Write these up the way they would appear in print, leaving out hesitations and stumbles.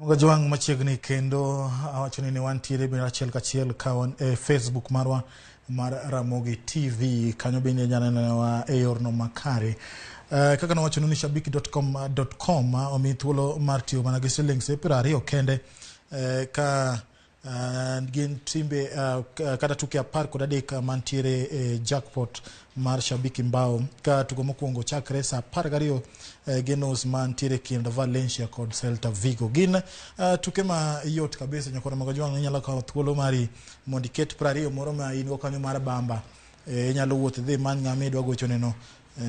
Mgajwang machiegni kendo awachoni ni wantiere bende achiel kachiel kawan Facebook marwa mar Ramogi TV kanyo bende nyanenowa e yorno makare. Kaka nawachoni ni shabiki.com omi thuolo mar tiyo mana gi siling $20 kende ka gin timbe kata tuke 13 mantiere jackpot mar Shabiki Mbao ka tugo mokwongo chakre saa 12 genos mantiere kind Valencia kod Celta Vigo. Gin tuke ma yot kabisa nyakoro Mgajwang inyalo kawo thuolo mari mondo iket 20 moro ma in go kanyo mar bamba. Inyalo wuoth dhi man ng'ama idwa gochoneno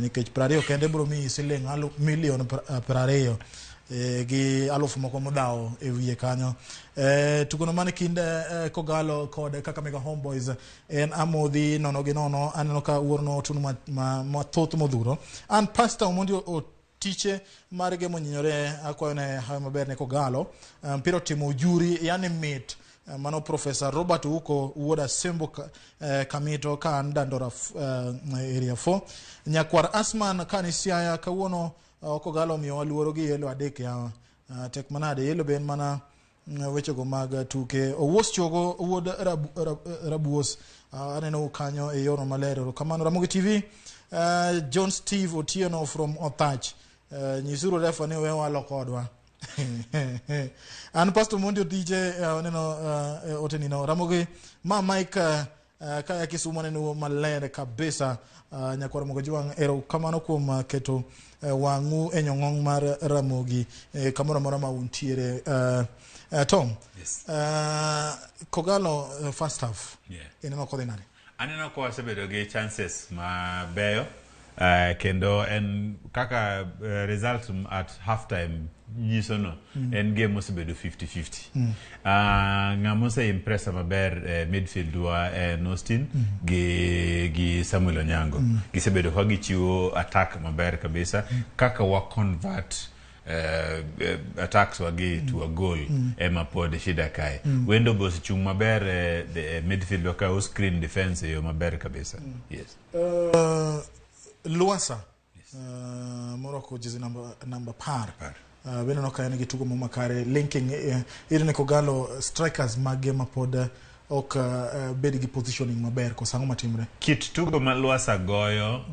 nikech 20 kende biro miyi siling milion 20 gi alufu moko modao e wiye kanyo. Tugono mane kind Kogalo kod Kakamega Homeboys en amodhi nono gi nono. Aneno ka uorno otunu mathoth modhuro. An Pastor Omondi tiche marge monyinyore akwayone hawe maber ne Kogalo. Mpira timo ujuri yani mit mano Professor Robert Uko uoda Sembo Kamito ka andandora area 4. Nyakwar Asman kanisiaya kawuono Kogalo miyo waluoro gi yelo adek ya tek manade yelo ben mana wechego mag tuke. Owuos chogo wuod Rabuos aneno kanyo e yorno malero. Kamano Ramogi TV, John Steve Otieno from Othach. Nyisuru refa ni we walo kodwa. An Pastor Mondi DJ oneno otenino Ramogi ma Mike kaya Kisumu neno malere kabisa. Nyakwar Mgajwang ero kamano kuom keto wangu enyong'ong mar Ramogi kamoro moro ma untiere. Tom, yes. Kogalo first half ineno kodhi nade? Aneno ko wasebedo gi chances ma beyo kendo en kaka result at half time nyiso no en game osebedo 50-50. Ng'amose impressa maber midfield wa Nostin gi Samuel Onyango gisebedo ka gichiwo attack maber kabisa kaka wa convert attacks wagi to a goal ema pod shida kae. Wendo bos chung maber midfield waka screen defense yo maber kabisa. Yes. Luasa Morocco jezi number par. Beno no kayane gitugo makare linking irene Kogalo strikers mage mapod ok bedi gi positioning maber ko sango matimre. Kit tugo ma Luasa goyo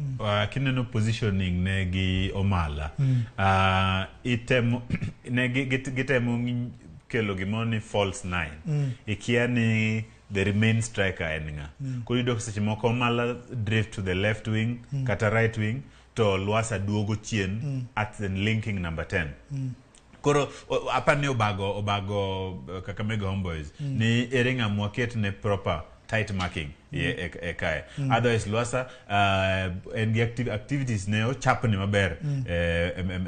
kineno positioning ne gi Omala itemo ne gitemo kelo gimoni false 9 ikiani the remain striker eninga kurido seche moko Omala drift to the left wing kata right wing to Luasa duogo chien at the linking number 10. Koro apani obago Kakamega Homeboys ni eringa mwaket ne proper tight marking kai. Otherwise Luasa and activities ne o chap ni maber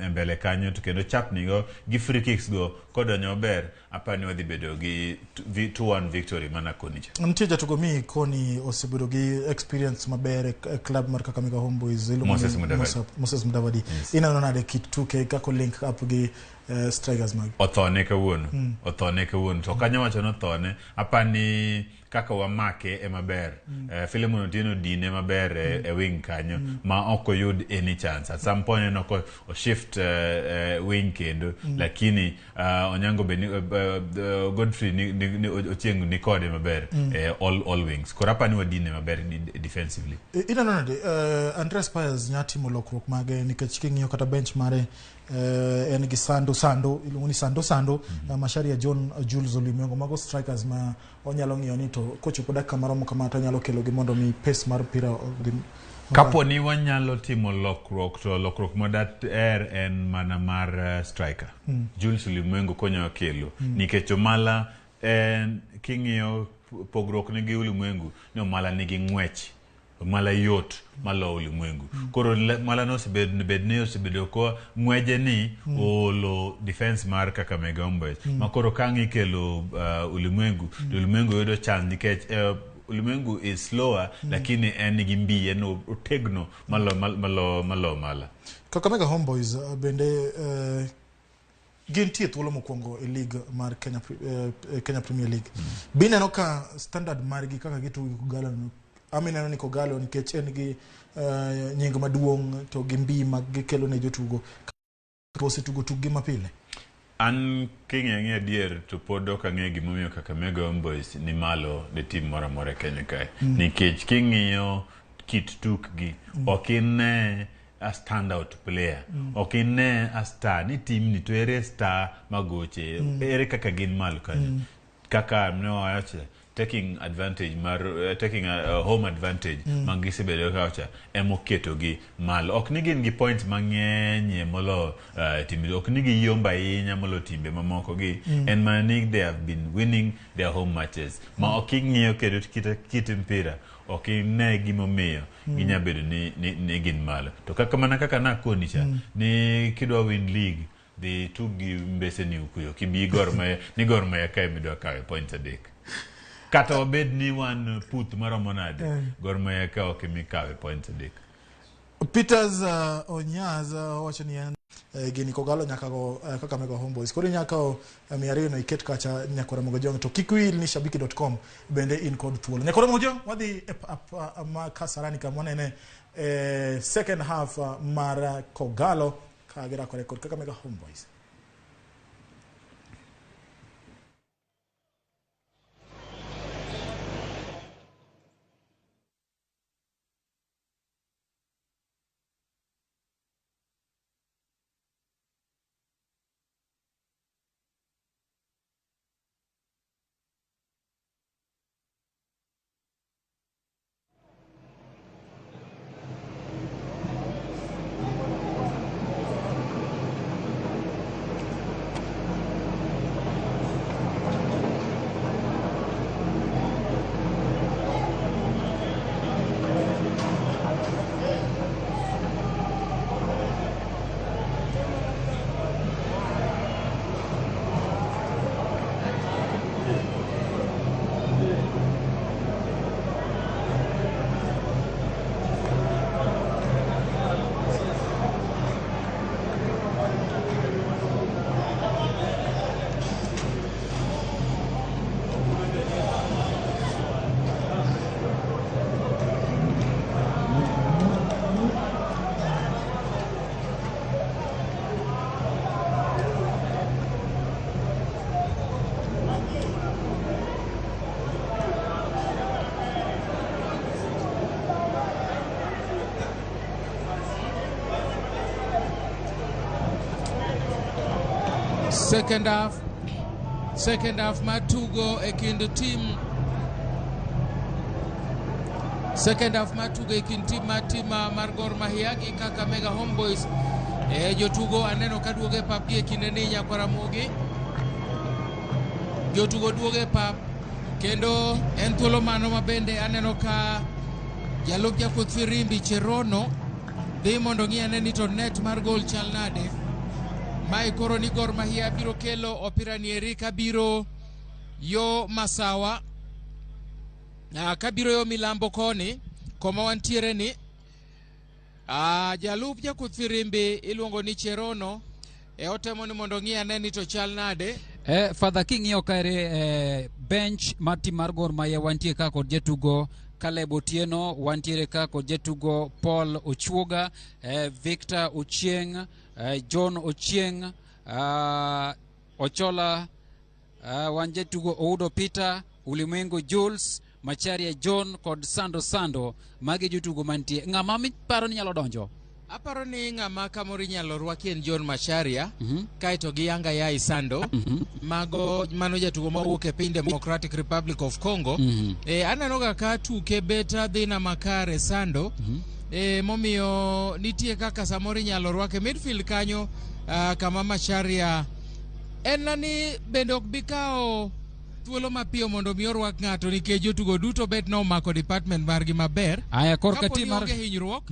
mbele kanyo to kendo chap ni go gi free kicks go kodonyo maber apani wadhi bedo gi 2-1 victory mana konija. Ntija tugo mi koni osebedo gi experience maber club mar Kakamega Homeboys Moses Mudavadi. Yes. Ina nade kit tuke kako link up gi strikers mag othone kawuono to kanyo wacho no thone apani kaka wamake e maber Philemon Otieno dine maber e wing kanyo ma oko yud any chance at some point no ko shift wing kendo lakini Onyango Godfrey ni Ochieng ni kode maber all wings korapani wadine maber defensively. Ina nade Andres Piers nyati molokruok mage nikech king'iyo kata bench mare en gi Sando ilungoni Sando Mashari ya John Jules Olimengo mago strikers ma onyalo ng'iyo ni to kochopo dakika maromo kama to nyalo kelo gimondo mi pace mar pira kapo ni wanyalo timo lokruok modat en mana mar striker Jules Olimengo konyo kelo nikech Omala king'iyo pogruok ne gi Olimengo ni Omala nigi ng'wech Mala yot malo ulimwengu. Koro Mala no sebedo ko ngweje ni olo defense mar Kakamega Homeboys. Makoro kangi kelo ulimwengu yodo chance nikech ulimwengu is slower lakini en gi mbiye no otegno malo Mala. Kakamega Homeboys bende gintie thuolo mokwongo e league mar Kenya Premier League. Bineno ka standard margi kaka gitugo Kogalo Aminano ni Kogalo nikech en gi nying maduong' to gi mbi mag gikelo ne jotugo. Kose tugo tugi mapile. An king'e adier to pod ok ang'e gimomiyo Kakamega Homeboyz ni malo ne tim moro amora Kenya kae. Nikech king'iyo kit tukgi, ok ine a standout player. Ok ine a star. Ni tim ni to ere star magoche. Ere kaka gin malo kanyo. Kaka ne wawacho taking a home advantage magisebedo kacha emoketo gi malo. Ok ni gin gi points mang'eny molo timbe, ok ni gi yomba ahinya molo timbe mamoko gi. And man, they have been winning their home matches. Ma ok ing'iyo kedo kit mpira, ok ine gimomiyo ginyabedo ni gin malo. To kaka mana kaka nakoni cha ni kidwa win league dhi tugi mbese ni ukuyo kibi Gor Mahia kae midwa kawe points adek. Kata obed ni wan puth maromo nade, Gor Mahia ka ok mikawe points adek. Peters Onyaz wacho ni gini kogalo nyaka go Kakamega Homeboyz. Koro nyaka miariyo no iket kacha nyakora mogojong to kikwil ni shabiki.com bende in kod thuolo. Nyakora mogojong wadhi Kasarani kamone second half mar kogalo kagira kore kod Kakamega Homeboyz. Second half matugo e kind team. Second half matugo e kind team mar Gor Mahia gi Kakamega Homeboyz. Jotugo aneno ka duoge pap gi e kinde ni Nyakora Mogi. Jotugo duoge pap kendo en thuolo mano mabende aneno ka jalup jakuth Firimbi Cherono dhi mondo ng'i ane ni to net mar gol chal nade. Mai koro ni Gor Mahia biro kelo opira ni Erika biro yo masawa kabiro yo milambo koni koma wantiere ni jalup jakuth Firimbi iluongo ni Cherono otemo ni mondo ng'i ane ni to chal nade. Father King yo kare bench mati mar Gor Mahia wantie ka kod jatugo Caleb Otieno, wantiere ka kod jatugo Paul Ochuoga, Victor Ochieng, John Ochieng, Ochola, wan jatugo Oudo Peter, Ulimwengu Jules, Macharia John kod Sando magi jotugo mantie. Ng'ama mi paro ni nyalo donjo? Aparo ni ng'ama kamoro inyalo rwaki en John Macharia, kaito gi Yanga Yai Sando, mano jatugo mawuok e piny Democratic Republic of Congo. Aneno ga ka tuke beta dhina makare Sando, momiyo nitie kaka samoro inyalo rwake midfield kanyo, kama Macharia en nani bende ok bikao thuolo mapiyo mondo mi orwak ng'ato nikech jotugo duto bet no mako department margi maber. Aya korka tim mar hinyruok.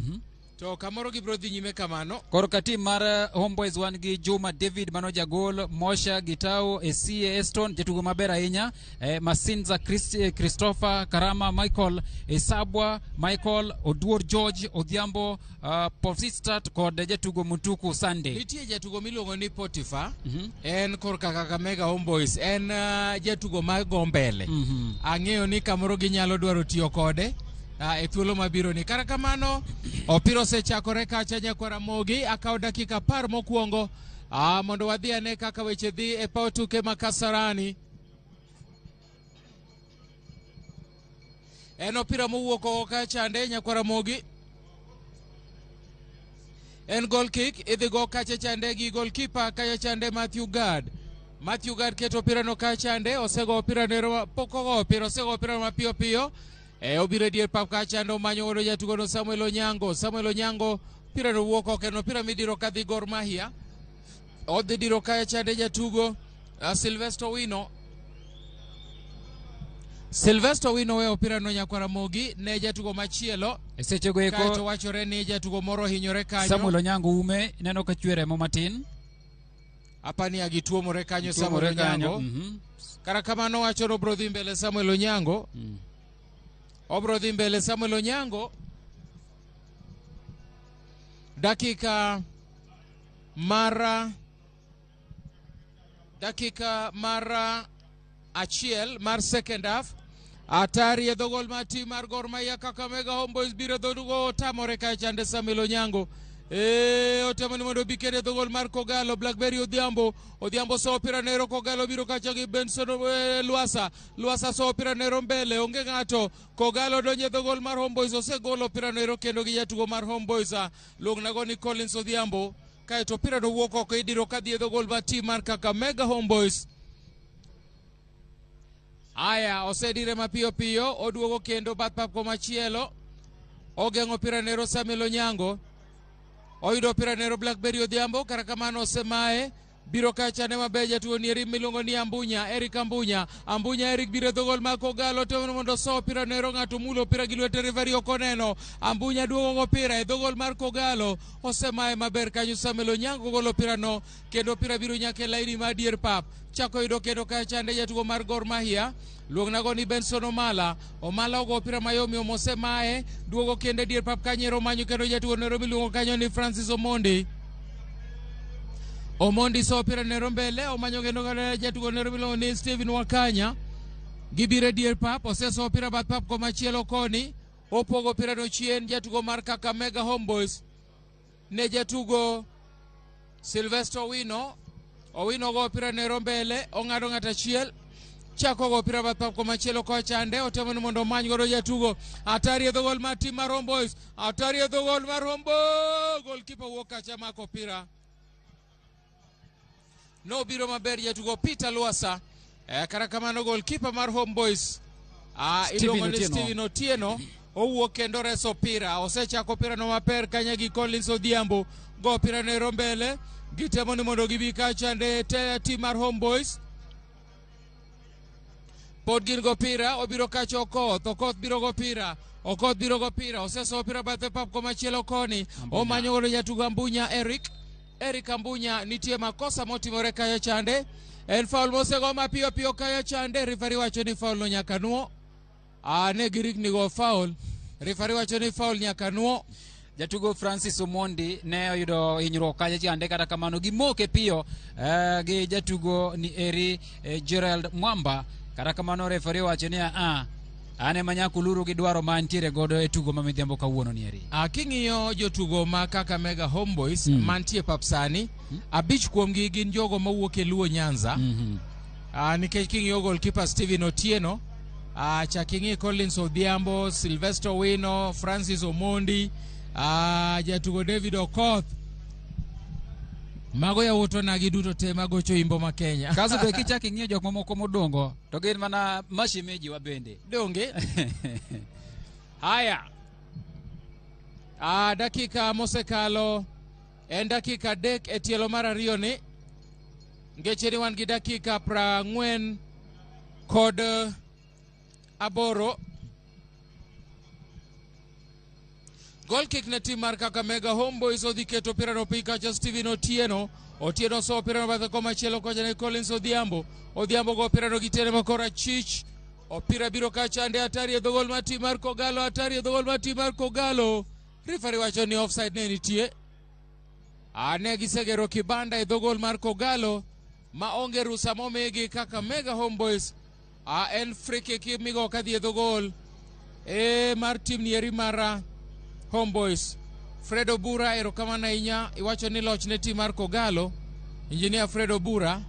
To kamoro gibro dhi nyime kamano. Korka tim mar Homeboyz wan gi Juma David mano jagol, Mosha Gitao, Esie Eston jatugo maber ahinya, Masinza Christopher, Karama Michael, Esabwa Michael, Oduor George, Odhiambo, Posistat kod jatugo Mutuku Sunday. Nitie jatugo miluongo ni Potifa, en korka Kakamega Homeboyz, en jatugo mago mbele. Ang'eyo ni kamoro ginyalo dwaro tiyo kode e thuolo mabiro ni. Kara kamano opiro osechakore kacha Nyakora Mogi akawo dakika 10 mokwongo mondo wadhi ane kaka weche dhi e paw tuke ma Kasarani. En opira mowuok oko ka chande Nyakwaramogi. En goal kick, idhi go kacha chande gi goalkeeper kaya chande Matthew Gard. Matthew Gard keto opira no ka chande, osego opira nero poko opira, osego opira mapiyo piyo. Obiro dier pap ka chande omanyo godo jatugo no Samuel Onyango. Samuel Onyango opira no wuok oko, en opira midiro ka dhi Gor Mahia. Odhi diro kaya chande jatugo Sylvester Wino. Sylvester Wino we opira no Nyakwaramogi ne jatugo machielo. Sechego eko kaito wachore ni jatugo moro hinyore kanyo. Samuel Onyango ume neno ka chwere mo matin. Apani agituo more kanyo Samuel Onyango. Kara kamano wacho obro dhi mbele Samuel Onyango. Obro dhi mbele Samuel Onyango. Dakika mara achiel mar second half. Atari edhogol mati mar Gor Mahia Kakamega Homeboys biro dhodugo tamore ka chande Samuel Onyango. Otemo ni mondo bikene dhogol mar Kogalo. Blackberry Odhiambo so opira nero, Kogalo biro kacha gi Benson Luasa so opira nero mbele, onge ng'ato. Kogalo donje dhogol mar Homeboys, osegolo opira nero kendo gi jatugo mar Homeboys luongna go ni Collins Odhiambo. Kaito opira no wuok oko idiro kadhi e dhogol mati mar Kakamega Homeboys. Aya, osedire mapiyo piyo, oduogo kendo bath pap komachielo. Ogeng'o opira nero Samuel Onyango. Oyudo opira nero Blackberry Odhiambo, kara kamano osemaye. Biro kacha ne maber jatugo ni miluongo ni Eric Ambunya Eric biro dhogol mar Kogalo, temo mondo so opira nero, ng'ato mulo opira gi lwete, referee ok oneno. Ambunya duogo opira e dhogol mar Kogalo, osemaye maber kanyo Samuel Onyango golo opira no, kendo opira biro nyaka e laini mar dier pap. Chako yudo kendo ka chande jatugo mar Gor Mahia, luongna go ni Benson Omala ogo opira mayomi osemaye, duogo kendo e dier pap kanyero manyo kendo jatugo nero miluongo kanyo ni Francis Omondi so opira nero mbele, omanyo kendo jatugo nero miluongo ni Steven Wakanya. Gibire dier pap, oseso opira bath pap komachielo koni, opogo opira no chien jatugo mar Kakamega Homeboys ne jatugo Sylvester Owino go opira nero mbele, ong'ado ng'ata chiel. Chako go opira bath pap komachielo ko chande, otemo ni mondo omany godo jatugo. Atari e dhogol mar tim mar Homeboys, atari e dhogol mar Homeboys, goalkeeper wuok kacha mako opira. No biro maber jatugo Peter Luasa. Kara kamano goalkeeper mar Homeboys iluongo ni Steven Otieno owuok kendo reso opira. Osechako opira no maber kanya gi Collins Odhiambo, go opira nero mbele. Gitemo ni mondo gibi ka chande tim mar Homeboys. Pod gin go opira, obiro kacho Okoth biro go opira. Okoth biro go opira, oseso opira bathe pap komachielo koni. Omanyo godo jatugo Ambunya Eric Ambunya, nitie makosa motimore kaya chande. En foul mosego mapiyo piyo kaya chande. Referee wacho ni foul no nyaka nuo. Ne girik ni go foul. Referee wacho ni foul nyaka nuo. Jatugo Francis Omondi ne oyudo hinyruok kaya chande, kata kamano gimoke piyo gi jatugo ni eri Gerald Mwamba. Kata kamano referee wacho ni ane manyakuluru gi dwaro mantiere godo e tugo mamidhiambo kawuono ni eri. King'iyo jotugo ma Kakamega Homeboys mantie pap sani, abich kuomgi gin jogo mawuok e Luo Nyanza. Nikech king'iyo goalkeeper Steven Otieno, chaking'i Collins Odhiambo, Sylvester Wino, Francis Omondi, jatugo David Okoth. Mago ya woto na giduto te magocho imbo ma Kenya. Kaso be kichaki ng'iyo jok mamoko modongo, to gin mana mashimeji wa bende. Donge. Haya. Dakika mosekalo, en dakika dek e tielo mar ariyo ni. Ngeche ni wan gi dakika 40 kod aboro. Goal kick na tim mar Kakamega Homeboys odhi keto opira no pika cha Steven Otieno. Otieno so opira no bathe komachielo koja ne Collins Odhiambo. Odhiambo go opira no gitene makora chich. Opira biro kachande, atari e dhogol mar tim mar Kogalo, atari e dhogol mar tim mar Kogalo. Referee wacho ni offside ne nitie. Ne gisegero kibanda e dhogol mar Kogalo ma onge rusa momigi Kakamega Homeboys. En free kick migo kadhi e dhogol mar tim ni eri mar Homeboys. Fredo Bura erokamano ahinya, iwacho ni loch ne tim mar Kogalo Engineer Fredo Bura.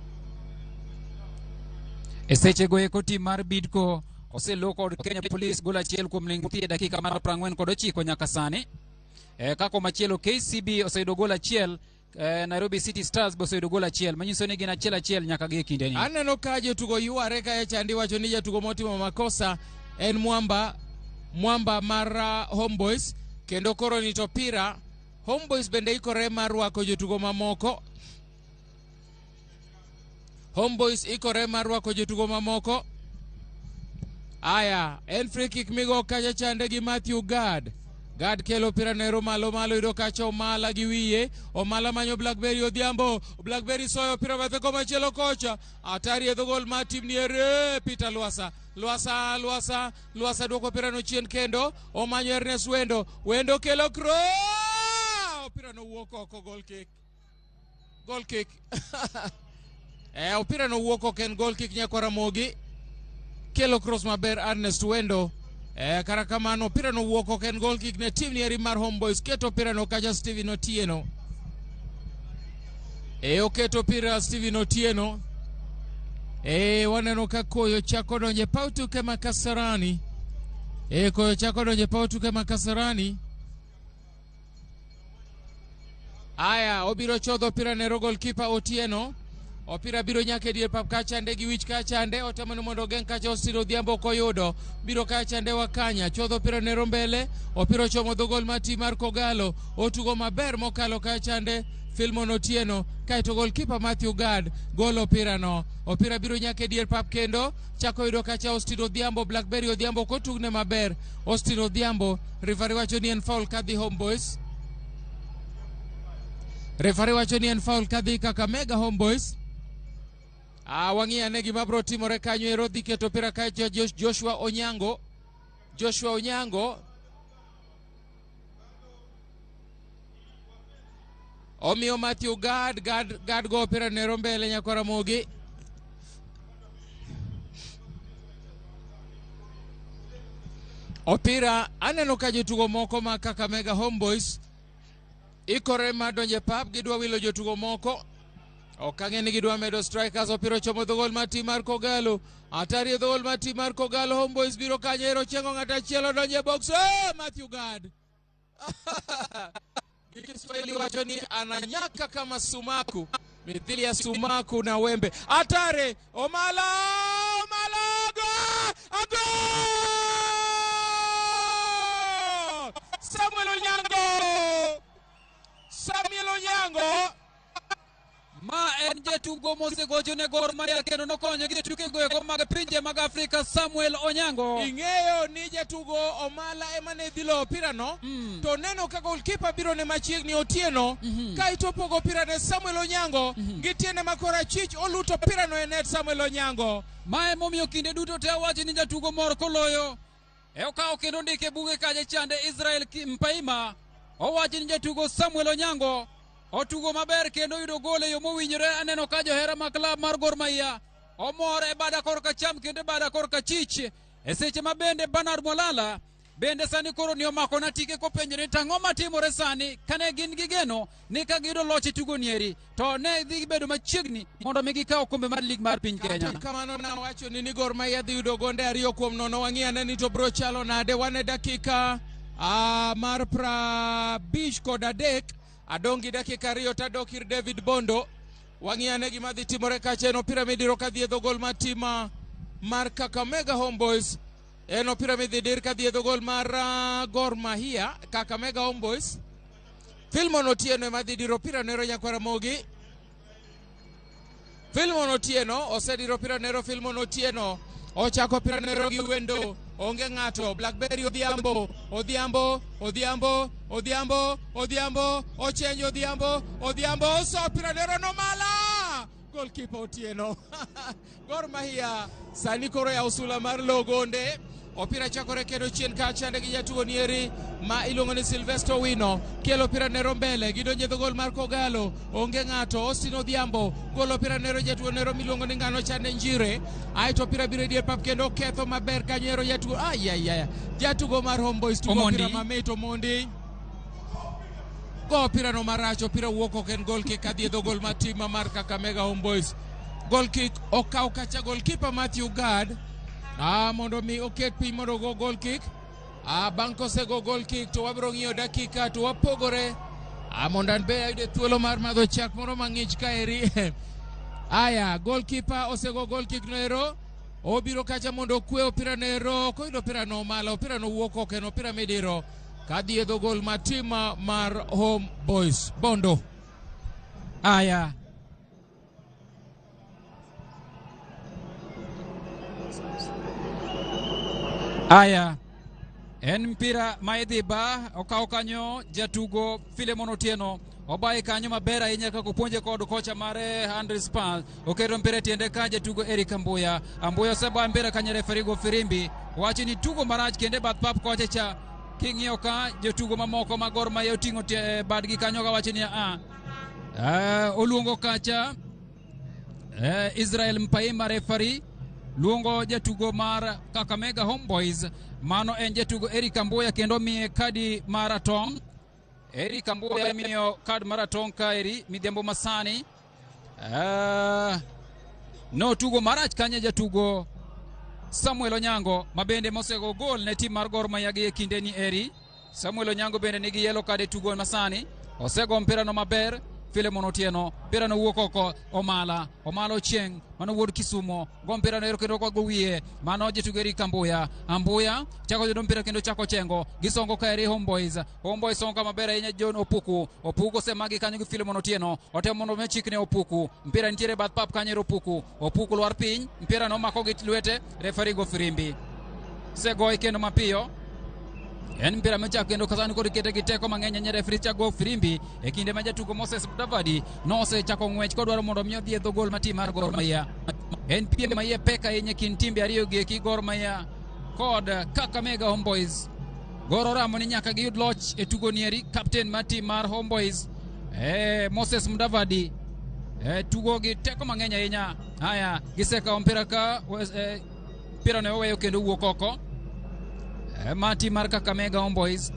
Eseche go eko tim mar Bidco oselo kod Kenya Police gola achiel kuom linguti e dakika mar 49 nyaka sani. Kako machielo KCB oseyudo gol achiel, Nairobi City Stars oseyudo gol achiel, manyiso ni gin achiel nyaka gi kinde ni. Aneno ka jotugo yware ka chandi wacho ni jatugo motimo makosa en mwamba mar Homeboys, kendo koro ni topira Homeboys bende ikore mar rwako jotugo mamoko. Homeboys ikore mar rwako jotugo mamoko. Aya, en free kick migo kacha chande gi Matthew Gad kelo pira nero malo ido kacha Omala gi wiye. Omala manyo Blackberry Odhiambo. Blackberry soyo pira bathe koma chelo kocha. Atari edho gol ma tim niere Peter Luasa duoko pira no chien kendo. Omanyo Ernest Wendo kelo cross. Pira no wuok oko, goal kick. Opira no wuok oko, en goal kick nyakora Mogi. Kelo cross maber Ernest Wendo. Kara kamano pira no wuok oko, en goal kick ne team nieri mar Homeboys. Keto pira no kacha Steven Otieno. Oketo pira Steven Otieno. Waneno ka koyo chako donje pau tuke Makasarani. Koyo chako donje pau tuke Makasarani. Aya, obiro chodho pira ne goalkeeper Otieno. Opira biro nyake dier pap kachande gi wich kachande. Otamano mondo geng kacha Austin Odhiambo koyudo. Biro kachande wakanya. Chodho pira ne rombele. Opiro chomo dhogol mati mar Kogalo. Otugo maber mokalo kachande Filmon Otieno. Kaito goalkeeper Matthew Gad golo opira no. Opira biro nyake dier pap kendo. Chako yudo kacha Austin Odhiambo. Blackberry Odhiambo kotugne maber. Austin Odhiambo. Referee wacho ni en foul kadhi Homeboys. Referee wacho ni en foul kadhi Kakamega Homeboys. Wang'ia ne gima bro timore kanyo ero dhi keto pira kacha Joshua Onyango. Omiyo Matthew Gad go pira ne rombele nyakora Mogi. Opira aneno ka jotugo moko ma Kakamega Homeboys ikore madonje pap, gidwa wilo jotugo moko. Okang'e ni gidwa medo strikers. Opiro chomo dhogol mati mar Kogalo. Atari dhogol mati mar Kogalo. Homeboys biro kanyero chengo ng'ata chielo donje box. Matthew Gad. Kiswahili wacho ni ananyaka kama sumaku, mithili ya sumaku na wembe. Atare Omala go! Samuel Onyango ma en jatugo mosegocho ne Gor Mahia kendo nokonyo gi tuke goeko mag pinje mag Afrika. Samuel Onyango, ing'eyo ni jatugo Omala emane dhilo opira no. To neno ka goalkeeper biro ne machiegni Otieno. Ka itopogo opira ne Samuel Onyango. Gitiene makora chich oluto opira no e net Samuel Onyango. Ma emomiyo kinde duto te wacho ni jatugo moro koloyo. Okawo kendo ndike buge kaje chande Israel Mpaima. Owacho ni jatugo Samuel Onyango otugo maber kendo yudo gol e yo mowinjore. Aneno ka johera mag klab mar Gor Mahia omor e bada korka cham kendo bada korka chich. E seche ma bende Bernard Molala bende sani koro ni omako na tike kopenjore tang'o matimore sani, kane gin gi geno ni ka giyudo loch e tugo nieri to ne dhi bedo machiegni mondo mi gikaw kombe mar lig mar piny Kenya. Kamano na wacho ni Gor Mahia dhi yudo gonde 2-0. Wang'ia ne ni to bro chalo nade. Wane dakika mar 53 adongi dakika 2 tadok ir David Bondo. Wang'ia ne gima dhi timore kacha. Eno Pyramid roka dhi edho gol matima mar Kakamega Homeboys. Eno Pyramid dir ka dhi edho gol mar Gor Mahia Kakamega Homeboys. Filmon Otieno ema dhi diro pira nero nyakwara Mogi. Filmon Otieno osediro pira nero. Filmon Otieno ochako pira nero gi Wendo. Onge ng'ato. Blackberry Odhiambo. Ochenjo Odhiambo. So pira nero no mala. Goalkeeper Otieno. Gor Mahia sani koro ya usula mar logonde. Opira chakore kendo chien kachande gi jatugo nieri ma iluongo ni Sylvester Wino. Kelo pira nero mbele. Gidonje dho gol mar Kogalo. Onge ng'ato. Austin Odhiambo golo pira nero jatugo nero miluongo ni Ngano Chande Njire. Aito pira biro dier pap kendo ketho maber kanyero jatugo jatugo mar Homeboys tugo pira mamito Mondi. go opira no marach, opira wuok oko, en goal kick adhi dho gol mar tim mar Kakamega Homeboys. Goal kick okaw kacha goalkeeper Matthew Gad mondo mi oket piny mondo go goal kick. Bang' kosego goal kick to wabiro ng'iyo dakika to wapogore mondo an be ayude thuolo mar madho chak moro mang'ich kaeri. Aya, goalkeeper osego goal kick no ero, obiro kacha mondo okwe opira no ero, koyudo opira no malo, opira no wuok oko, en opira midiro kadhi edho gol mar tim mar Homeboys. Bondo. Aya, en mpira ma idhi ba okaw kanyo jatugo Philemon Otieno obaye kanyo maber ahinya kaka opuonje kod kocha mare Andre Spal. Oketo mpira tiende ka jatugo Eric Ambuya oseba mpira kanyo refari go firimbi wacho ni tugo marach kende bath pap kocha cha. King'iyo ka jotugo mamoko ma Gor Mahia oting'o badgi kanyo ka wacho ni oluongo kacha Israel Mpaima refari, luongo jatugo mar Kakamega Homeboys, mano en jatugo Eric Ambuya kendo miye kadi maratong. Eric Ambuya miyo kad maratong kaeri midhiambo masani. No tugo marach kanya jatugo Samuel Onyango mabende mosego gol ne tim mar Gor Mahia gi kinde ni eri. Samuel Onyango bende nigi yellow card e tugo masani. Osego mpira no maber. Philemon Otieno mpira no wuok oko, Omala Ochieng mano wuod Kisumo go mpira no ero kendo go wiye, mano jatugo Eric Ambuya chako yudo mpira kendo chako chengo gisongo kaeri Homeboys songa maber ahinya. John Opuku semagi kanyo gi Philemon Otieno, otemo mondo mechikne Opuku, mpira nitiere bath pap kanyo Opuku lwar piny, mpira no mako gi lwete, refari go firimbi segoy kendo mapiyo. En mpira mechako kendo kasani kod kete gi teko mang'eny nye refari chago firimbi e kinde ma jatugo Moses Mudavadi nosechako ng'wech kodwaro mondo mi odhi e dho gol ma tim mar Gor Mahia. En piem ma iye pek ahinya kind timbe ariyo gi eki Gor Mahia kod Kakamega Homeboys. Gor oramo ni nyaka giyud loch e tugo nieri. Captain ma tim mar Homeboys Moses Mudavadi tugo gi teko mang'eny ahinya. Haya, gisekawo mpira ka mpira no oweyo kendo wuok oko. Mati mar Kakamega Homeboys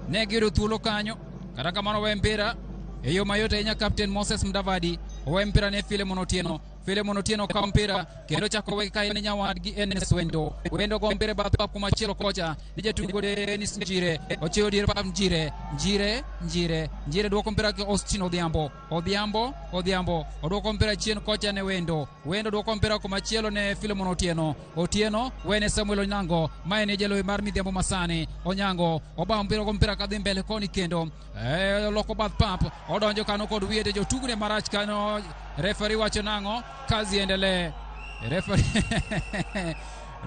ne giyudo thuolo kanyo, kata kamano we mpira e yo mayot ahinya. Captain Moses Mudavadi owe mpira ne Philemon Otieno kawo mpira kendo chako we kae ne nyawadgi Enes Wendo go mpira bath pap kumachielo kocha ni jatugo Dennis Njire ochiwo dier pap Njire dwoko mpira ki Austin Odhiambo odwoko mpira chien kocha ne Wendo dwoko mpira kumachielo ne Philemon Otieno wene Samuel Onyango ma en jelo mar midhiambo masani. Onyango oba mpira kadhi mbele koni kendo loko bath pap odonjo kano kod wiete jotugne marach kano. Refari wacho nang'o? Kazi endelee. Refari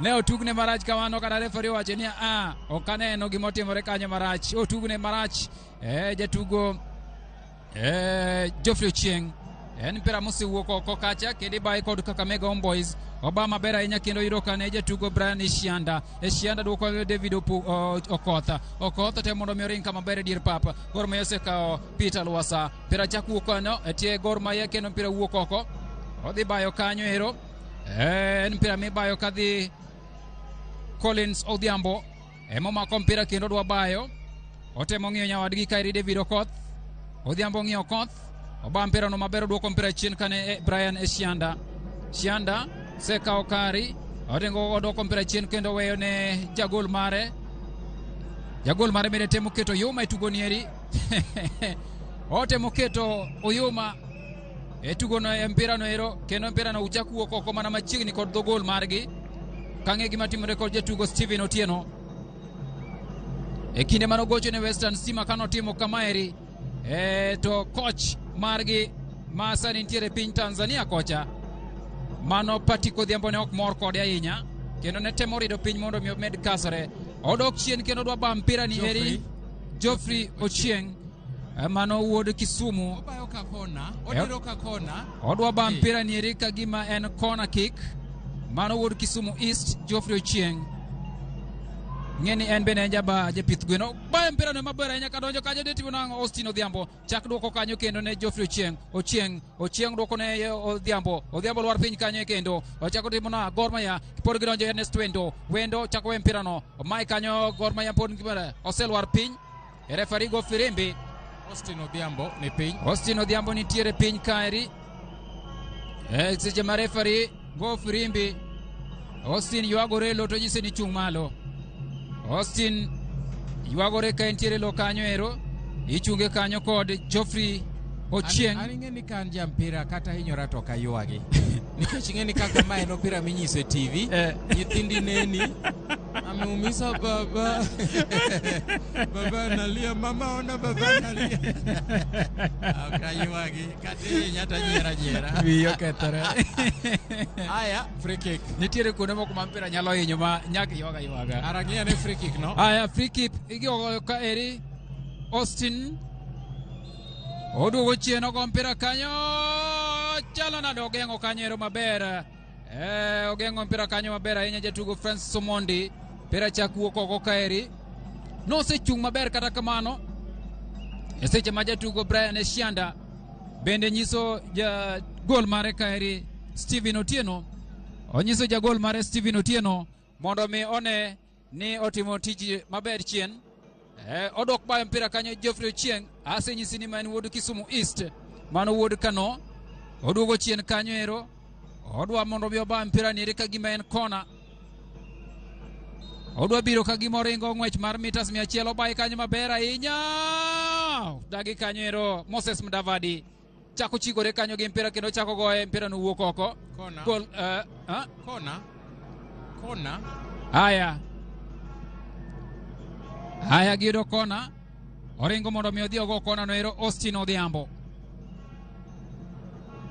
ne otugne marach kamano, kata refari wacho ni ok aneno gima otimore kanyo marach, otugne marach. Jatugo Geoffrey Ochieng en mpira mosewuok oko kacha kendo ibaye kod Kakamega Homeboys. Oba maber ahinya kendo yudo kane jatugo Brian Eshianda dwoko David Okotha temo mondo mi oring kama ber e dier papa. Gor Mahia osekawo Peter Lwasa, mpira chak wuok kanyo etie Gor Mahia kendo mpira wuok oko, odhi bayo kanyo ero. En mpira mibayo kadhi Collins Odhiambo emomako mpira kendo dwa bayo, otemo ng'iyo nyawadgi kairi David Okoth. Odhiambo ng'iyo Okoth, oba mpira no maber, dwoko mpira chien kane Brian Eshianda sekawo kari otengo odwoko mpira chien kendo weyo ne jagol mare bende temo keto yuma e tugo nieri otemo keto oyuma e tugo no e mpira no ero, kendo mpira no uchak wuok oko mana machiegni kod dho gol margi. Kang'e gima timore kod jatugo Steven Otieno e kinde mano gocho ne Western Stima kano timo kamaeri to coach margi ma sani nitiere piny Tanzania kocha mano Patiko Odhiambo ne ok mor kode ahinya kendo ne temo rido piny mondo mi omed kasore. Odok chien kendo dwa ba mpira ni eri Geoffrey Ochieng mano wuod Kisumu odwa ba mpira ni eri kagima en corner kick. Mano wuod Kisumu East Geoffrey Ochieng ng'eni en bene jaba japith gweno ba mpira no maber ahinya kadonjo kanyo de timo nang'o. Austin Odhiambo chak dwoko kanyo kendo ne Geoffrey Ochieng dwoko ne Odhiambo lwar piny kanyo kendo ochako timo na Gor Mahia pod gidonjo. Ernest Wendo chako we mpira no mai kanyo Gor Mahia pod oselwar piny. Refari go firimbi Austin Odhiambo ni piny. Austin Odhiambo nitiere piny kaeri. Seche ma referee go firimbi. Austin yuagore lo to nyise ni chung' malo. Austin yuagore ka entiere lo kanyo ero. Ichunge kanyo kod Geoffrey Ochieng. An ing'e ni kan jampira kata hinyora to kayuagi. Nikech ing'e ni kaka ma en opira minyiso e TV. Nyithindi neni. Ameumisa baba. Baba analia, mama ona baba analia. Kayuagi. Kati nyata nyera. Wiyo kethore. Aya, free kick. Nitiere kuonde moko ma mpira nyalo hinyo ma nyaka yuaga. Arang'e ne free kick no. Aya, free kick igo ka eri. Austin oduogo chien ogo mpira kanyo, chalo nado ogeng'o kanyo maber. Ogeng'o mpira kanyo maber ahinya jatugo Francis Omondi. Mpira chak wuok oko kaeri. Nosechung' maber kata kamano. E seche ma jatugo Brian Eshianda bende nyiso ja gol mare kaeri Steven Otieno. Onyiso ja gol mare Steven Otieno mondo mi one ni otimo tich maber chien. Odok bayo mpira kanyo Geoffrey Ochieng. Ase nyisi ni man wuod Kisumu East, mano wuod Kano. Oduogo chien kanyo ero. Odwa mondo bi oba mpira ni ka gima en kona. Odwa biro ka gima oringo ng'wech mar mitas 100 obaye kanyo maber ahinya. Dagi kanyo ero Moses Mdavadi. Chako chigore kanyo gi mpira kendo chako goye mpira no wuok oko. Kona. Gol Kona. Haya gido kona. Oringo mondo mi odhi ogo kona no ero Austin Odhiambo.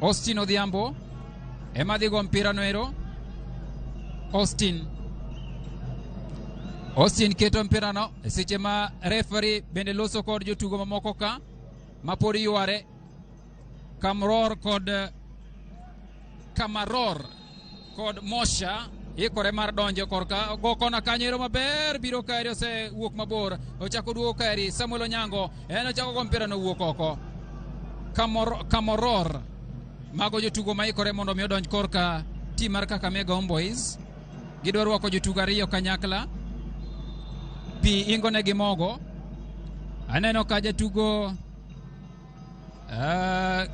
Austin Odhiambo ema dhi go mpira no ero. Austin keto mpira no e seche ma referee bende loso kod jotugo mamoko ka mapod yuare. Kamaror kod Mosha ikore mar donjo korka go kona kanyero maber, biro kaeri ose wuok mabor, ochako duogo kaeri Samuel Onyango en ochako go mpira no wuok oko. Kamaror mago jotugo ma ikore mondo mi odonj korka tim mar Kakamega Homeboys. Gidwa rwako jotugo ariyo kanyakla. Pi ingone gi mogo. Aneno ka jatugo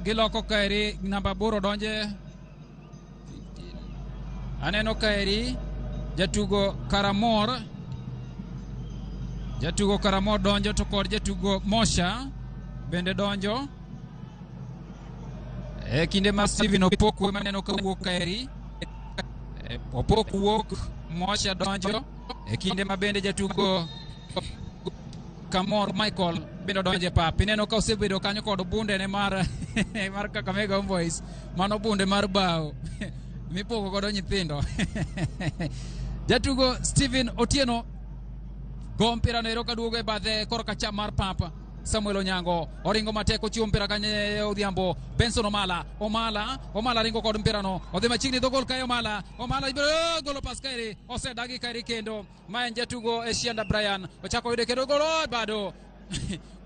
giloko kaeri namba boro donje. Aneno kaeri jatugo Karamor donjo to kod jatugo Mosha bende donjo. Kinde ma Steven Opoku maneno ka wuok kaeri. Opoku wuok, Mosha donjo. Kinde ma bende jatugo Kamor Michael bende donje pap. Ineno ka osebedo kanyo kod bunde ne mar Kakamega Homeboys. Mano bunde mar bao. Mipogo godo nyithindo. Jatugo Steven Otieno go mpira no ero kaduogo e bathe korka cham mar papa. Samuel Onyango oringo mateko chiwo mpira kanye Odhiambo. Benson Omala ringo kod mpira no. Odhi machiegni dho gol kae Omala golo pas kaeri. Osedagi kaeri kendo. Ma en jatugo Eshianda Brian. Ochako yude kendo golo bado.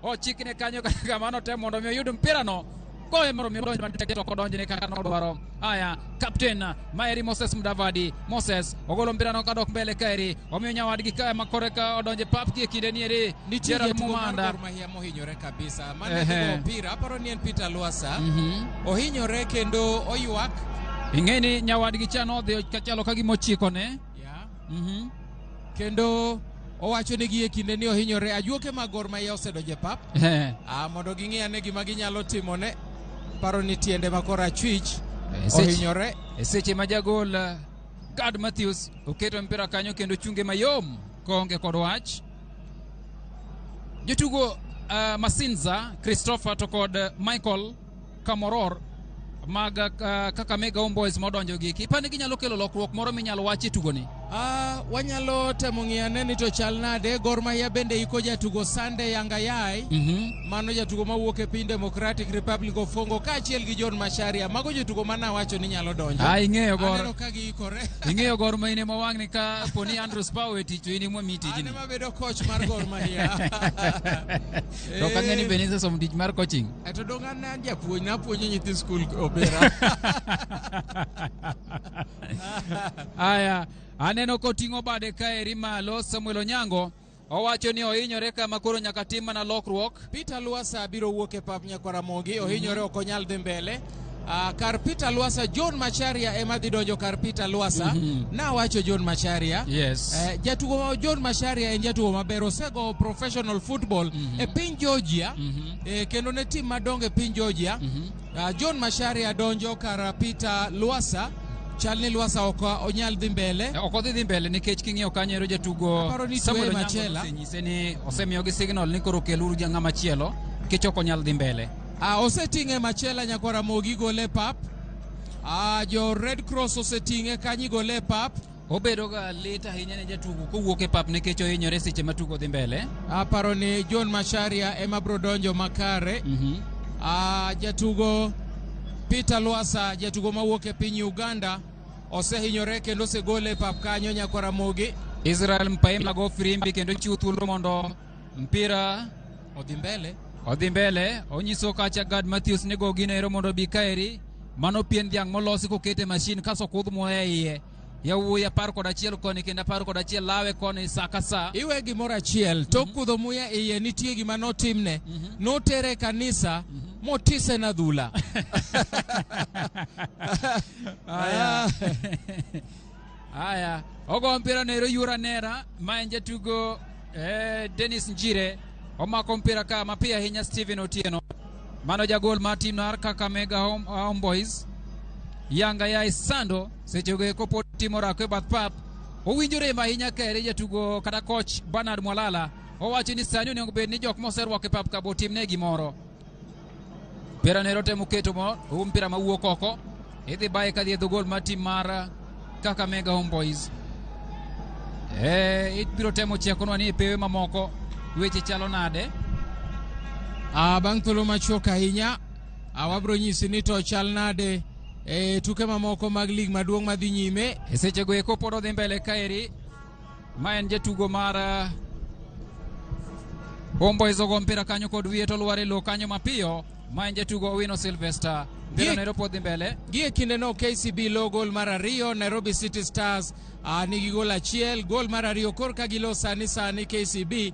Ochikne kanyo kamano temo mondo mi oyud mpira no. Koe moro mi donjo manteketo kodonjo ne kaka no dwaro. Aya, captain Maeri Moses Mdavadi. Moses ogolo mpira no kadok mbele kaeri. Omiyo nyawadgi kae makore ka odonje pap kie kinde nieri. Gerald Mumanda. Gor Mahia mohinyore kabisa. Mane go mpira aparo ni en Peter Lwasa. Ohinyore kendo oyuak. Ingeni nyawadgi chano odhi kachalo ka gimo chiko ne. Kendo owacho ni gi e kinde ni ohinyore. Ajuoke ma Gor Mahia osedonje pap. Mondo ging'e ane gima ginyalo timone. Paro ni tiende makora chwich ohinyore. Seche ma jagol Gad Matthews oketo mpira kanyo kendo chunge mayom konge kod wach. Jotugo Masinza Christopher to kod Michael Kamoror mag Kakamega Homeboys modonjo gi ekipa ni ginyalo kelo lokruok moro minyalo wachi tugoni. Wanyalo temo ng'iyane ni to chal nade. Gor Mahia bende iko jatugo Sunday Yangayai. Mano jatugo mawuok e piny Democratic Republic of Congo kaachiel gi John Macharia. Mago jotugo mana wacho ni nyalo donjo. Ing'eyo Gor. Aneno ka giikore. Ing'eyo Gor Mahia mawang'ni ka poni Andrews Power e tich to in mwa miti gini. Ane mabedo coach mar Gor Mahia. To kang'eni Benitez som tich mar coaching. To dongan na japuonj na puonjo nyithi skul opera. Aya, aneno koting'o bade kaeri malo Samuel Onyango owacho ni ohinyore kama koro nyaka tim mana lokruok. Peter Luasa biro wuok e pap Nyakwaramogi, ohinyore ok onyal dhi mbele. Kar Peter Luasa, John Macharia ema dhi donjo kar Peter Luasa. Nawacho John Macharia. Yes. Jatugo John Macharia en jatugo maber, osego professional football e piny Georgia, kendo ne tim madongo e piny Georgia. John Macharia donjo kar Peter Luasa. Chalni Luasa ok onyal dhi mbele. Ok odhi dhi mbele nikech king'iyo kanyo ero jatugo Samuel Machela osenyise ni osemiyogi signal ni koro keluru ng'ama machielo nikech ok onyal dhi mbele. Oseting'e Machela Nyakwaramogi gole pap. Jo Red Cross oseting'e kanyi gole pap. Obedo ga lit ahinya ne jatugo kowuok e pap nikech ohinyore seche ma tugo dhi mbele. Aparo ni John Macharia ema bro donjo makare. Jatugo Peter Luasa, jatugo mawuok e piny Uganda, osehinyore kendo osegole pap kanyo Nyakwaramogi. Israel Mpaema go firimbi kendo chiwo thuolo mondo mpira odhi mbele. Onyiso kacha Gad Matthews ni go gino ero mondo bi kaeri. Mano pien dhiang' molosi kokete mashin kaso kudh moya iye. Yawuoyi 11 koni kendo 11 lawe koni sa ka sa. Iwe gimoro achiel, tok kudho muya iye nitie gima notimne. Notere kanisa, motise na dhula. Aya. Ogo mpira nero Yura Nera, ma en jatugo Dennis Njire. Omako mpira ka mapia hinya Steven Otieno. Mano jagol ma tim mar Kakamega Homeboys. Yanga ya Isando sechoge kopo timo rakwe bath pap. Owinjore ma hinya kere jatugo kata coach Bernard Mwalala. Owacho ni sani onego bed ni jok moserwako e pap ka bo timne gimoro. Mpira nero temo keto mo, mpira mawuok oko. Idhi bae kadhi e gol ma tim mar Kakamega Homeboys. Ibiro temo chiakonwa ni pewe mamoko weche chalo nade. Bang' thuolo machuok ahinya, wabro nyisi ni to chal nade tuke mamoko mag lig maduong' madhi nyime. Seche go eko pod odhi mbele kaeri. Ma en jatugo mar Homeboys ogo mpira kanyo kod wiye to luare lo kanyo mapiyo. Ma en jatugo Owino Sylvester. Mpira nero pod dhi mbele. Gie kinde no KCB lo gol mar ariyo, Nairobi City Stars nigi gol achiel. Gol mar ariyo korka gilo sani KCB.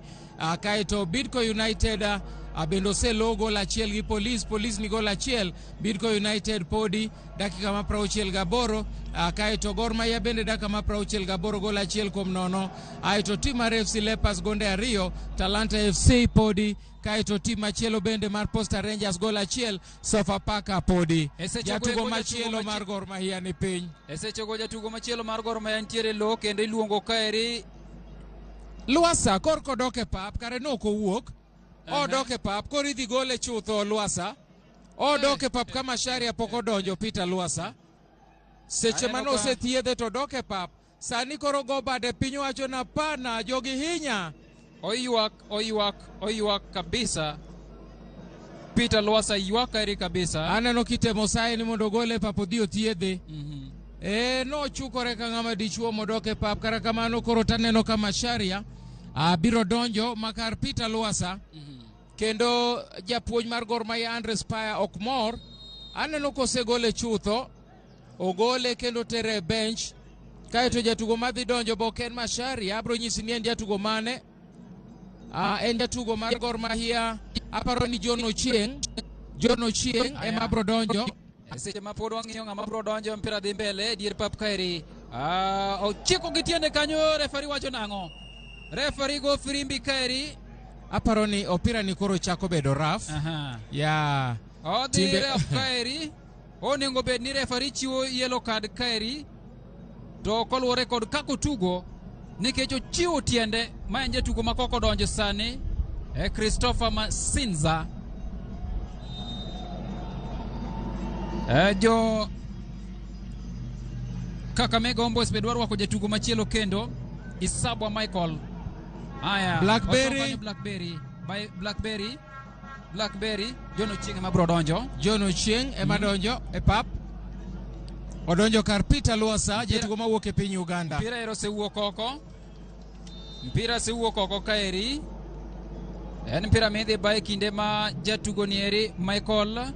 Kaeto Bidco United bendo se lo gol achiel gi Police ni gol achiel. Bidco United podi dakika ma 68. Kaeto Gor Mahia bende dakika ma 68 gol achiel kuom nono. Aeto tim mar FC Leopards gonde ariyo, Talanta FC podi. Kaeto tim machielo bende mar Posta Rangers gol achiel, Sofapaka podi. Jatugo machielo mar Gor Mahia ni piny. Esechogo jatugo machielo mar Gor Mahia ntiere lo kendo iluongo kaeri Luasa korko doke pap kare no ko wuok. Odoke pap kori dhi gole chutho Luasa. Odoke pap kama Sharia poko donjo Peter Luasa. Seche mano se thiedhe to doke pap. Sani koro go bade piny wacho na pana jogi hinya. Oyuak kabisa. Peter Luasa yuak kaeri kabisa. Aneno kitemo saye ni mondo gole pap odhi othiedhe. No chukore ka ng'ama dichuo modoke pap. Kara kamano koro taneno kama Sharia biro donjo makar Peter Luasa. Kendo japuonj mar Gor Mahia Andre Spire ok mor. Aneno kosegole chutho. Ogole kendo tere bench. Kaeto jatugo madhi donjo Boken Macharia. Abro nyisi ni en jatugo mane. En jatugo mar Gor Mahia. Aparo ni John Ochieng ema bro donjo. Seche ma pod wang'iyo ng'ama bro donjo mpira dhi mbele dier pap kaeri. Ochiko gi tiende kanyo, refari wacho nang'o? Refari go firimbi kaeri. Aparo ni opira ni koro chako bedo raf. Ya. Odhi ref kaeri. Onego bed ni refari chiwo yellow card kaeri. To koluwore kod kako tugo nikech ochiwo tiende ma en jatugo ma koko donjo sani Christopher Masinza. Jo Kakamega Homeboys bedwa rwako jatugo machielo kendo Isabwa Michael. Aya Blackberry John Ochieng ema bro donjo. John Ochieng ema donjo e pap. Odonjo kar Peter Luasa, jatugo mawuok e piny Uganda. Mpira ero sewuok oko kaeri. En mpira midhi bae kinde ma jatugo nieri Michael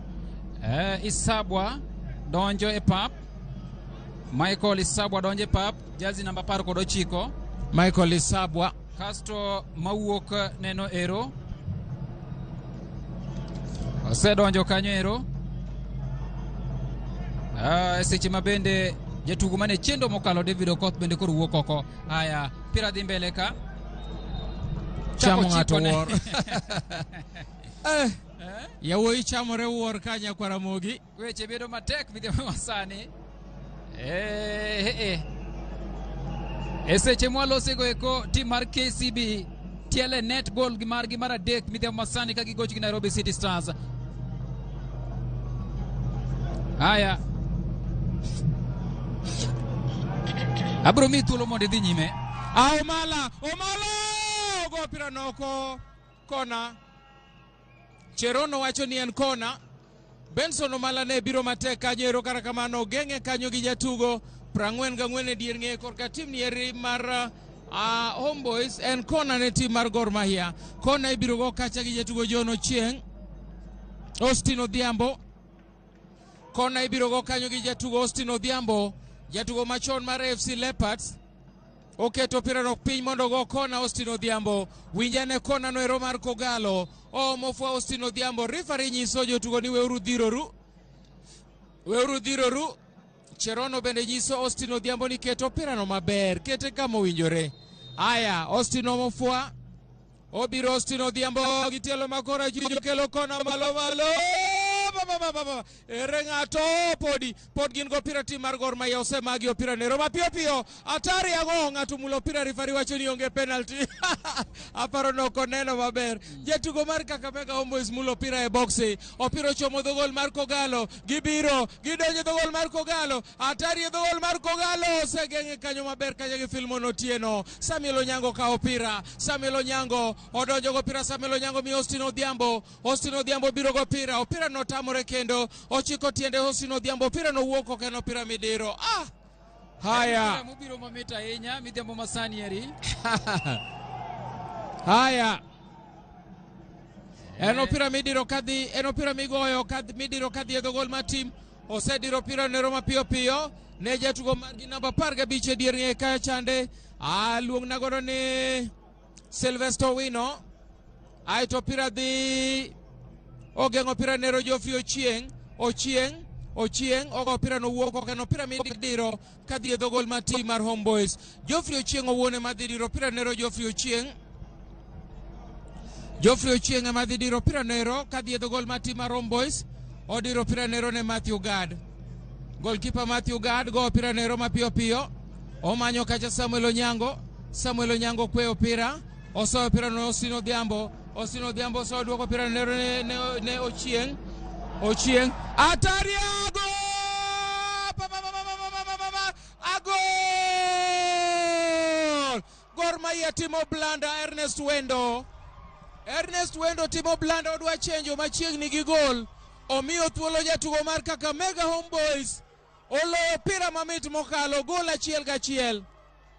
Isabwa donjo e pap. Michael Isabwa donjo e pap. Jazi namba 19. Michael Isabwa kasto mawuok neno ero osedonjo kanyo ero. Seche mabende jatugo mane chendo mokalo David Okoth bende koro wuok oko. Haya, pira dhi mbele ka. Chamo ng'ato wuor. Yawuoyi chamore wuor kanya kwa Ramogi. Weche bedo matek midhiambo masani. Seche mwalosego eko tim mar KCB tiele net goal gi mar adek midhiambo masani ka gigoch gi Nairobi City Stars. Haya, abro mi thuolo mondo idhi nyime. Omala go pira noko kona. Cherono wacho ni en kona. Benson Omala ne biro matek kanyo ero kara kamano geng'e kanyo gi jatugo 44 e dier ng'e korka tim nieri mar Homeboys. En kona ne tim mar Gor Mahia. Kona ibiro go kacha gi jatugo John Ochieng. Austin Odhiambo. Kona ibiro go kanyo gi jatugo Austin Odhiambo, jatugo machon mar FC Leopards. Oketo pira no piny mondo go kona Austin Odhiambo. Winjane kona no ero mar Kogalo. Mofua Austin Odhiambo. Referee nyiso jotugo ni weuru dhiroru. Cherono bende nyiso Austin Odhiambo ni keto pira no maber, kete kama owinjore. Aya, Austin Omofua. Obiro Austin Odhiambo gitielo makora juju kelo kona malo. Ere ng'ato pod gin go pira tim mar Gor Mahia osemagi opira nero mapiyo atari ang'o ng'ato mulo pira referee wacho ni onge penalty. Aparo nokoneno maber. Jatugo mar Kakamega Homeboys mulo pira e boxe. Opiro chomo dhogol mar Kogalo. Gibiro gidonjo dhogol mar Kogalo. Atari e dhogol mar Kogalo osegeng'e kanyo maber kanyo gi Filmon Otieno. Samuel Onyango kawo pira. Samuel Onyango odonjo go pira. Samuel Onyango mi Austin Odhiambo. Austin Odhiambo biro go pira. Opira no tamore kendo ochiko tiende Austin Odhiambo. Opira no wuok oko kendo opira midiro. Haya. Mubiro mamita enya midhiambo masani eri. Haya. Eno pira midiro kadhi, eno pira migoyo kadhi midiro kadhi e dhogol mar tim. Osediro pira nero mapiyo ne jatugo mar gi namba 15 e dier ng'e ka chande. Luong na godo ni Sylvester Wino. Aito pira dhi ogeng'o pira nero Geoffrey Ochieng ogo pira no wuok oko kendo pira midiro kadhi e dhogol mar tim mar Homeboys. Geoffrey Ochieng owuone madhi diro pira nero Geoffrey Ochieng ema dhi diro pira nero kadhi e dhogol mar tim mar Homeboys. Odiro pira nero ne Matthew Gad. Goalkeeper Matthew Gad go pira nero mapiyo. Omanyo kacha Samuel Onyango kweyo pira. Osoyo pira no Austin Odhiambo so duoko pira nero ne Ochieng. Atari agol! Gor Mahia timo blanda. Ernest Wendo timo blanda, odwa chenjo machiegni gi gol. Omiyo thuolo jatugo mar Kakamega Homeboys. Oloyo pira mamit mokalo gol 1-1.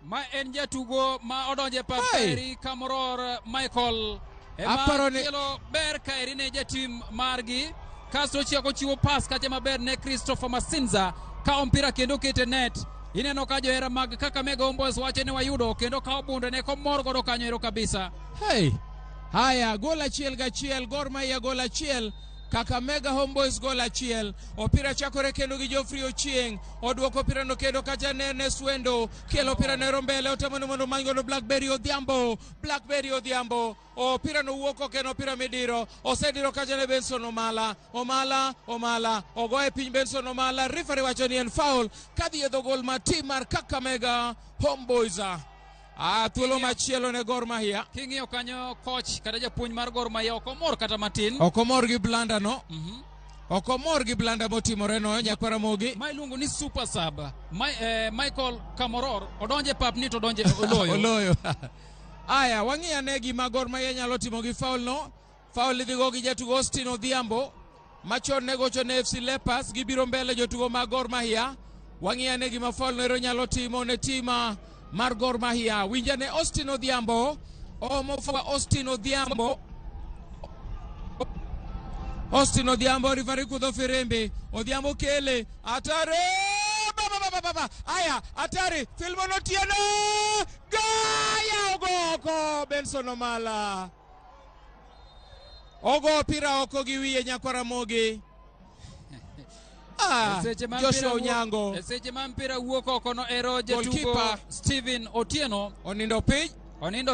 Ma en jatugo ma odonje paperi Kamoror Michael. Aparo ni kelo ber kaeri ne jatim margi. Kasto chiwo pas kache maber ne Christopher Masinza. Ka ompira kendo kete net. Ineno ka johera mag Kakamega Homeboys wache ne wayudo kendo ka obunde ne komor godo kanyo ero kabisa. Haya, gol 1-1. Gor Mahia gol 1. Kakamega Homeboys gol 1. Opira chakore kendo gi Geoffrey Ochieng. Oduoko pira no kendo kacha ne Ernest Wendo. Kelo pira nero mbele otamano mondo mango no Blackberry Odhiambo. Opira no wuoko kendo opira midiro. Osediro kacha ne Benson Omala. Ogoye piny Benson Omala. Referee wacho ni en foul. Kadhi e dhogol mar tim mar Kakamega Homeboys. Thuolo machielo ne Gor Mahia. King'iyo kanyo coach kata japuonj mar Gor Mahia ok omor kata matin. Ok omor gi blanda no. Ok omor gi blanda motimore no nyakwara mogi. Ma iluongo ni super sub. Michael Kamoror odonje pap ni to donje oloyo. Aya, wang'iya ne gima Gor Mahia nyalo timo gi foul no. Foul idhi go gi jatugo Austin Odhiambo. Machon ne gocho ne FC Leopards gibiro mbele jotugo mag Gor Mahia. Wang'iya ne gima foul no ero nyalo timo ne tima mar Gor Mahia. Winjane Austin Odhiambo. Mofua Austin Odhiambo. Referee kudho firimbi. Odhiambo kele. Atare! Aya, hatari, Filmon Otieno! Gaya ogoko Benson Omala. Ogo pira oko gi wiye nyakwara Mogi. Joshua Onyango. Seche ma mpira wuok oko no ero jatugo Steven Otieno onindo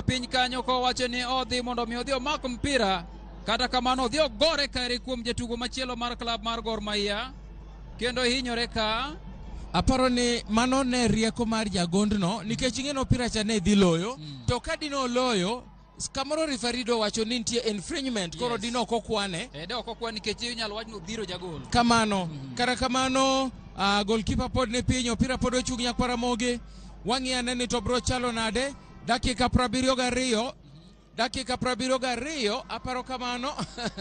piny kanyo ko wacho ni odhi mondo mi odhi omak mpira, kata kamano odhi ogore kare kuom jatugo machielo mar klab mar Gor Mahia kendo hinyore ka. Aparo ni mano ne rieko mar jagondno nikech ing'eno opira cha ne dhi loyo to ka dino loyo kamoro refarido wacho ni nitie infringement koro dino ok okwane ok okwane nikech inyalo wach no dhiro jagol kamano kara kamano goalkeeper pod ne piny opira pod ochung' nyakwara Mogi wang'i ane ni to bro chalo nade dakika 72 aparo kamano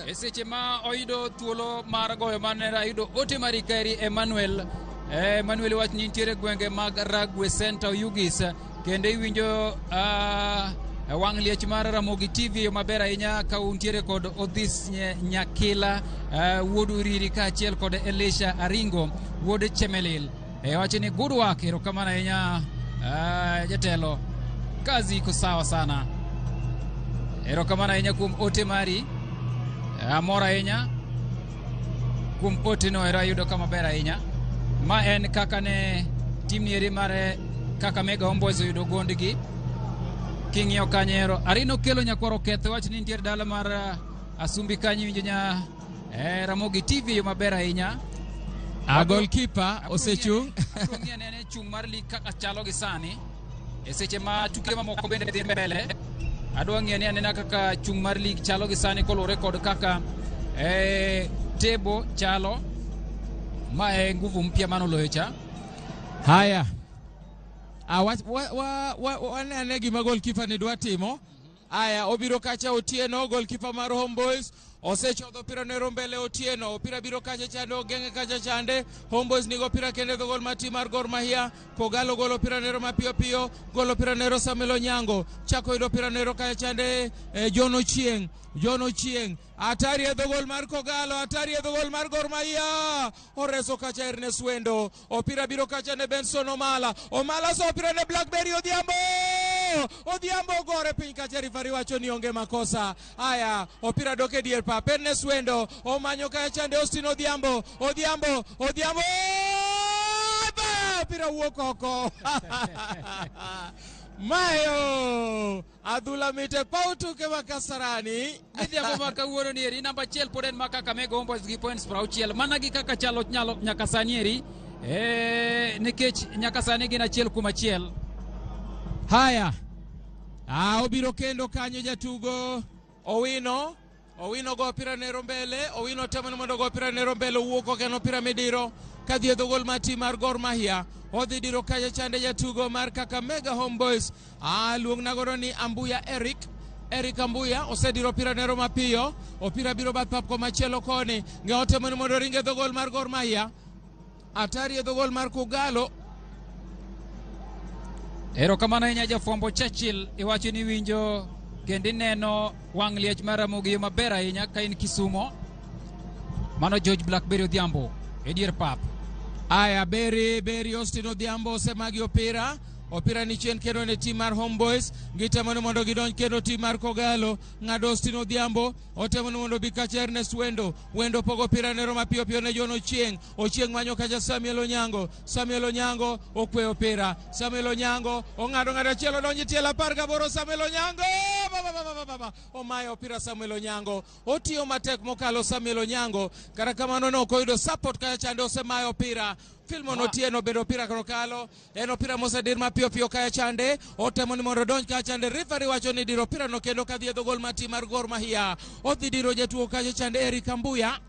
e seche ma oyudo thuolo mar goyo mane ayudo ote mari Kairi Emmanuel wach ni nitiere gwenge mag Ragwe Center Ugis kendo iwinjo wang' liech mar Ramogi TV maber ahinya ka untiere kod Odhis Nyakila wuod Uriri kaachiel kod Elisha Aringo wuod Chemelil wacho ni good work, erokamano ahinya jatelo, kazi iko sawa sana, erokamano ahinya kuom ote mari, amor ahinya kuom ote no ero ayudo kama ber ahinya. Ma en kaka ne tim nieri mare Kakamega Homeboyz oyudo gondgi king'iyo kanyero Arino kelo nyakwaro ketho wach ni nitiere dala mar Asumbi kanyo winjo nya Ramogi TV maber ahinya. Goalkeeper osechung' Akwongi ane chung' mar lig kaka chalo gi sani e seche ma tuke mamoko bende dhi mbele. Adwa ng'iyo ni anena kaka chung' mar lig chalo gi sani kolure kod kaka tebo chalo ma nguvu mpya manoloyo cha. Haya wane gima goalkeeper ni dwa timo. Haya obiro kacha Otieno, goalkeeper mar Homeboyz osechodho opira ne rombele Otieno, opira biro kacha chande ogeng'e kacha chande. Homeboyz nigo opira kende dho gol mati mar Gor Mahia. Kogalo golo opira nero mapiyo piyo, golo opira nero Samuel Onyango, chako yudo opira nero kacha chande John Ochieng atari e dhogol mar Kogalo, atari e dhogol mar Gor Mahia, oreso kacha Ernest Wendo, opira biro kacha ne Benson Omala so opira ne Blackberry Odhiambo gore piny kacha rifari wacho ni onge makosa. Haya opira doke dier pap, Ernest Wendo omanyo kacha chande Austin Odhiambo opira wuok oko Mayo adhula mite pautuke makasarani Midhiambo maka wuoro ni eri namba 1 pod en ma Kakamega Homeboyz gi points 60 mana gi kaka chalo nyalo nyaka sani eri nikech nyaka sani gin achiel kuom achiel. Haya obiro kendo kanyo jatugo Owino go opira nero mbele, Owino temo mondo go opira nero mbele, wuok okeno opira midiro kadhi e dhogol mati mar Gor Mahia. Odhi diro kacha chande jatugo mar Kakamega Homeboyz luong nagoro ni Ambuya Eric Ambuya osediro opira nero mapiyo, opira biro bath pap komachielo koni, ng'e otemo mondo ringe dhogol mar Gor Mahia, atari e dhogol mar Kogalo. Erokamano ahinya jafwambo Churchill iwacho ni winjo kendo ineno wang' liech mar Ramogi maber ahinya ka in Kisumo. Mano George Blackberry Odhiambo e dier pap. Aya Berry Austin Odhiambo osemagi opira ni chien kendo ne tim mar Homeboyz, gitemo ni mondo gidonj kendo tim mar Kogalo, ng'ado Austin Odhiambo, otemo ni mondo bi kacha Ernest Wendo pogo opira nero mapiyo piyo ne John Ochieng manyo kacha Samuel Onyango okwe opira, Samuel Onyango ong'ado achielo donji tiela 18 Samuel Onyango omayo opira Samuel Onyango, otiyo matek mokalo Samuel Onyango, kara kamano no koyudo support kacha chande osemayo opira. Filmon Otieno bedo opira kalo en opira mosedir mapiyo piyo kaya chande, otemo ni mondo donj kaya chande, referee wacho ni diro opira no kendo kadhi e dhogol mati mar Gor Mahia. Odhi diro jatugo kaya chande Eric Ambuya.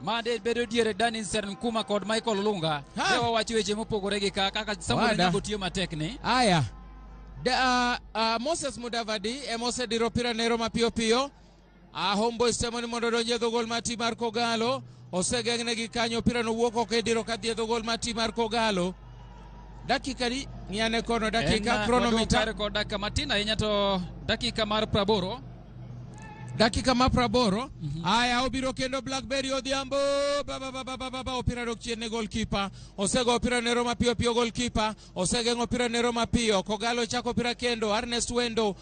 Made bedo diere Daninsen Nkuma kod Michael Lunga. Dewa wacho weche mopogore gi kaka Samuel Onyango tiyo matek ni. Aya Moses Mudavadi mosediro opira nero mapiyo piyo. Homeboyz temo ni mondo donj e dhogol mati mar Kogalo, osegeng'ne gi kanyo, opira no wuok oko e diro kadhi e dhogol mati mar Kogalo. Dakika ni ng'iane kono, dakika chronometer kod dakika matin ahinya to dakika mar 80. dakika ma 80. Aya obiro kendo Blackberry Odhiambo opira dok chien ne goalkeeper. Osego opira ne Roma piyo goalkeeper. Osegeng'o opira ne Roma piyo. Kogalo chako opira kendo Ernest Wendo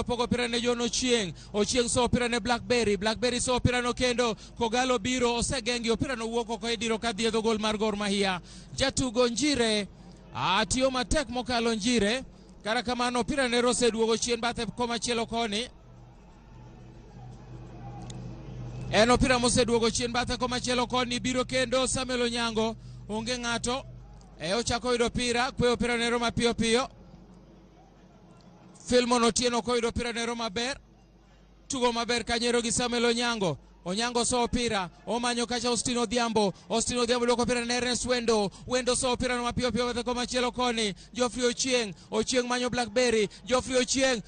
pogo opira ne John Ochieng so opira ne Blackberry so opira no kendo Kogalo biro osegengi opira no wuoko ko ediro kadhi dho gol mar Gor Mahia. Jatugo Njire tiyo matek mokalo Njire. Kara kamano opira ne Rose duogo chien bathe koma chielo koni. En opira moseduogo chien bathe koma chielo koni biro kendo Samuel Onyango onge ng'ato ochako yudo opira kwe opira ne Roma piyo Filmon Otieno koyudo opira ne Roma ber tugo maber kanyero gi Samuel Onyango so opira omanyo kacha Austin Odhiambo duoko opira ne Ernest Wendo so opira no mapiyo bathe koma chielo koni Geoffrey Ochieng manyo Blackberry Geoffrey Ochieng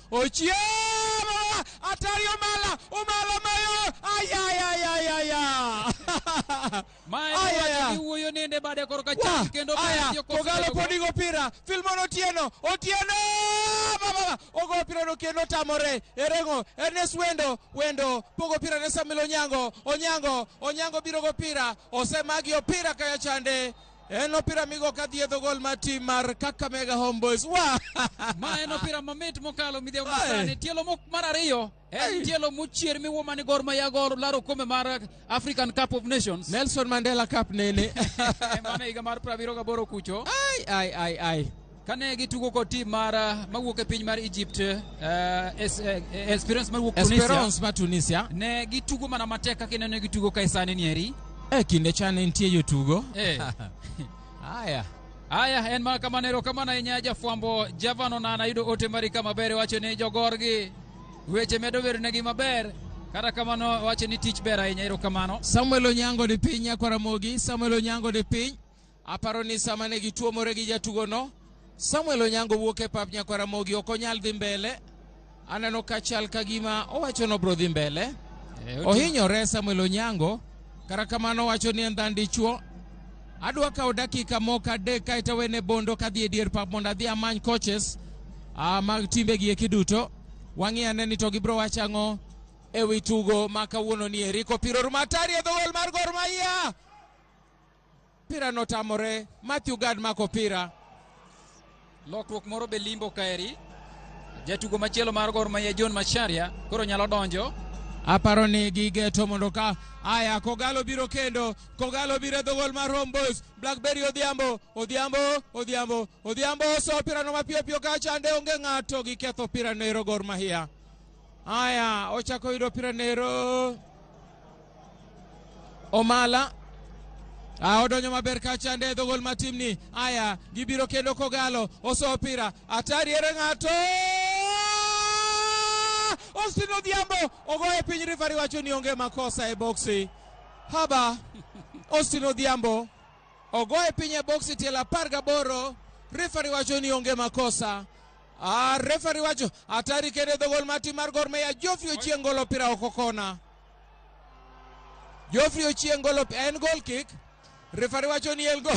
atari Omala mayo Mae wuoyo nende bade koroka chaki kendo Kogalo podigo opira Filmon Otieno ogo opira no kendo tamore erengo Ernest Wendo pogo opira ne Samuel Onyango biro go opira osemagi opira kaya chande en opira migo kadhiedho gol mar tim mar Kakamega Homeboys. Ma en opira mamit mokalo midhieo masani tielo mar ariyo en tielo mochier miwuoma ni Gor Mahia gol laro kombe mar African Cup of Nations Nelson Mandela Cup nene mane higa mar 78 kucho ai kane gitugo kod tim mar mawuok e piny mar Egypt Esperance mar Tunisia ne gitugo mana matek kaka ineno gitugo kae sani nieri kinde chane nitie jotugo Aya en ma kamanero kamana inya jafwambo Javano Nana yudo ote mari kama bere wacho ni jogorgi weche medo bedo negi maber kata kamano wacho ni tich bera inya iro kamano. Samuel Onyango ni piny Nyakaramogi Samuel Onyango ni piny aparo ni sama ne gituomore gi jatugo no Samuel Onyango wuok e pap Nyakaramogi ok onyal dhi mbele aneno kachal kagima owacho no bro dhi mbele ohinyore Samuel Onyango kara kamano wacho ni en dhandi chuo adwa kawo dakika moko adek kaeto wene bondo kadhi e dier pap mondo adhi amany coaches mag timbe gi eki duto wang'i ane ni to gibro wacho ang'o e wi tugo ma kawuono ni eri kopiro rumatari e dhogol mar Gor Mahia pira notamore Matthew Gad mako pira lokruok moro be limbo kaeri jatugo machielo mar Gor Mahia John Macharia koro nyalo donjo aparo ni gigeto mondo ka Kogalo biro kendo Kogalo biro dhogol mar Homeboys Blackberry Odhiambo so opira no mapiyo ka chande onge ng'ato giketho opira nero Gor Mahia ochako yudo opira nero Omala odonyo maber ka chande dhogol mar timni gibiro kendo Kogalo oso opira atari ere ng'ato Austin Odhiambo ogoye piny referee wacho ni onge makosa e boxi haba Austin Odhiambo ogoye piny e boxi tielo 18 referee wacho ni onge makosa referee wacho atari kende dhogol mar tim mar Gor Mahia Geoffrey Ochieng golo opira oko kona Geoffrey Ochieng golo en goal kick referee wacho ni el go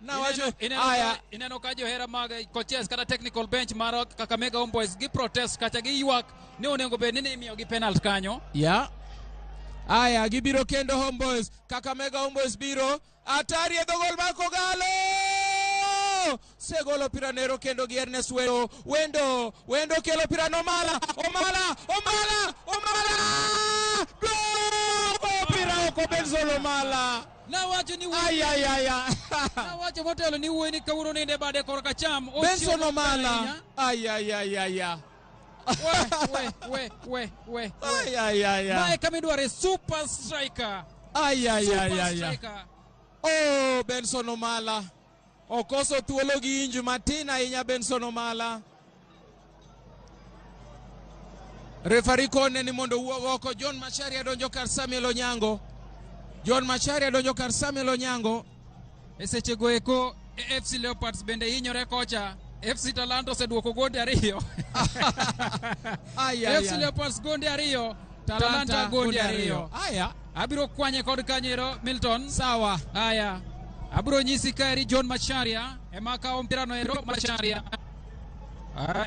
na wacho ineno ka johera mag coaches kata technical bench mar Kakamega Homeboys gi protest kacha gi ywak ni onego bed ni imiyo gi penalty kanyo gibiro kendo Homeboys Kakamega Homeboys biro atari e dhogol mar Kogalo segolo opira nero kendo gi Ernest Wendo kelo opira no Omala opira oko Benson Omala na wacho ni na wacho motelo ni wuoyi ni kawuono ninde bade korka cham Benson Omala we mae kamidware super striker Benson Omala okoso thuolo gi inju matin ahinya Benson Omala referee kone ni mondo wuog oko John Macharia donjo kar Samuel Onyango e seche go eko FC Leopards bende hinyore kocha FC Talanta oseduoko gonde ariyo FC Leopards gonde ariyo Talanta gonde ariyo abiro kwanye kod kanyero Milton sawa abiro nyisi kaeri John Macharia ema kawo mpira no ero Macharia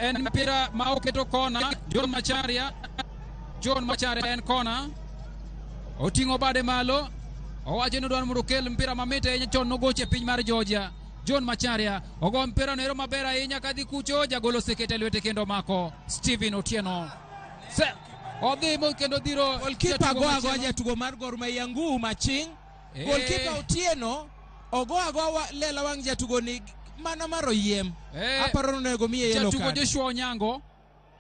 en mpira ma oketo kona John Macharia John Macharia en kona oting'o bade malo owacho ni dwaro mondo kel mpira mamit ahinya chon nogoche piny mar Georgia. John Macharia ogo mpira no ero maber ahinya kadhi kucho jagolo sekete lwete kendo mako Steven Otieno se odhi mo kendo dhiro goalkeeper go jatugo mar Gor Mahia Nguu Maching. Goalkeeper Otieno ogo lela wang jatugo ni mana maro yiem aparo nego miye yellow card. Jatugo Joshua Onyango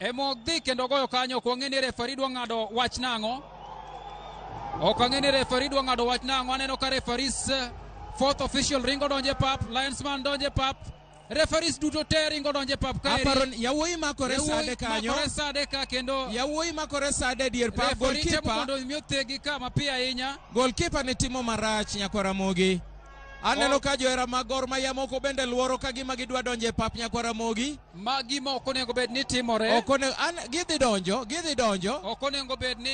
emo dhi kendo goyo kanyo ko ng'eni referee dwa ng'ado wach nang'o. Ok ang'eni referee dwa ng'ado wach nang'o. Aneno ka referees fourth official ringo donje pap, linesman donje pap, referees duto te ringo donje pap kaeri. Aparo yawuoyi makore sade kanyo. Makore sade ka kendo yawuoyi makore sade dier pap. Goalkeeper mondo miotegi ka mapiyo ahinya. Goalkeeper ne timo marach Nyakwaramogi. Aneno ka johera mag Gor Mahia moko bende luoro ka gima gidwa donje pap Nyakwaramogi. Magi ma ok onego bed ni timore. Gidhi donjo. Ok onego bed ni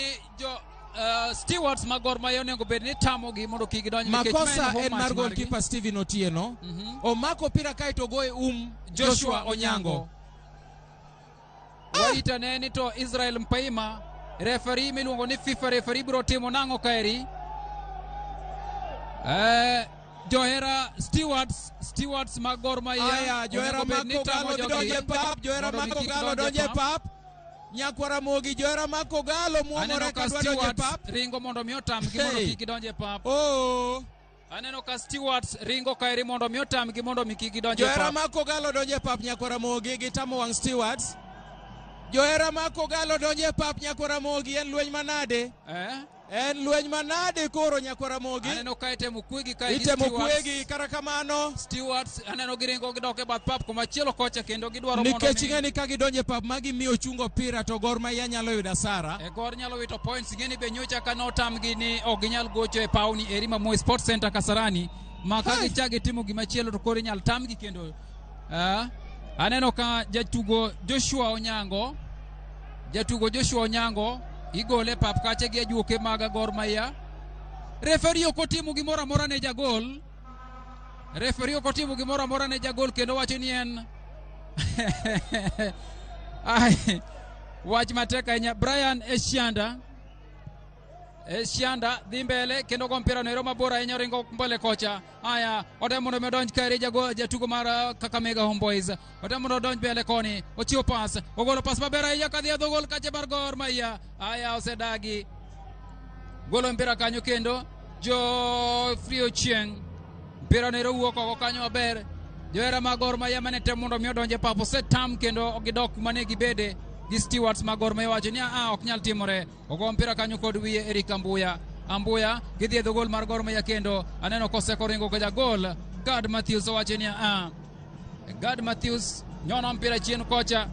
stewards mag Gor Mahia onego bed ni tamogi mondo kik gidonj. Makosa en mar goalkeeper Steven Otieno. Omako pira kaito goe Joshua Onyango. Waita ne ni to Israel Mpaima referee miluongo ni FIFA referee biro timo nang'o kaeri. Johera stewards mag Gor Mahia johera mako galo donje pap Nyakwaramogi johera mako galo muomore ka dwa donje pap ringo mondo mi otamgi mondo kik gidonje pap. Aneno ka stewards ringo kaeri mondo mi otamgi mondo mi kik gidonje pap. Johera mako galo donje pap Nyakwaramogi gitamo wang stewards. Johera mako galo donje pap Nyakwaramogi en lweny manade? En lweny manade koro Nyakwaramogi? Aneno ka itemo kuigi kara kamano stewards aneno giringo gidoke bath pap komachielo kocha kendo gidwaro mondo nikech ng'eni ka gidonje pap magi miyo chungo pira to Gor Mahia nyalo yudo asara. Gor nyalo wito points ng'eni be nyocha ka notamgi ni ok ginyal gocho e pawni eri ma Moi Sports Center Kasarani maka gichagi timo gimachielo to koro inyal tamgi kendo. Aneno ka jatugo Joshua Onyango igole pap kache gi ajuoke mag Gor Mahia. Referee ok otimo gimoro amora ne jagol. Kendo wacho ni en wach matek ahinya. Brian Eshianda dhi mbele kendo go mpira no mabor ahinya ringo mbele kocha. Haya otemo mondo medonj kaeri jatugo mar Kakamega Homeboys. Otemo mondo donj mbele koni. Ochiwo pas. Ogolo pas maber ahinya kadhi adho gol kache bar Gor Mahia. Haya osedagi. Golo mpira kanyo kendo Geoffrey Ochieng. Mpira no wuok oko kanyo maber. Johera mag Gor Mahia mane temo mondo mi odonje papo setam kendo gidok mane gibede. Gi stewards mag Gor Mahia wacho ni ok nyal timore. Ogo mpira kanyo kod wiye Eric Ambuya gidhi e gol mar Gor Mahia kendo aneno koseko ringo ka jagol Gad Matthews wacho ni Gad Matthews nyono mpira chien kocha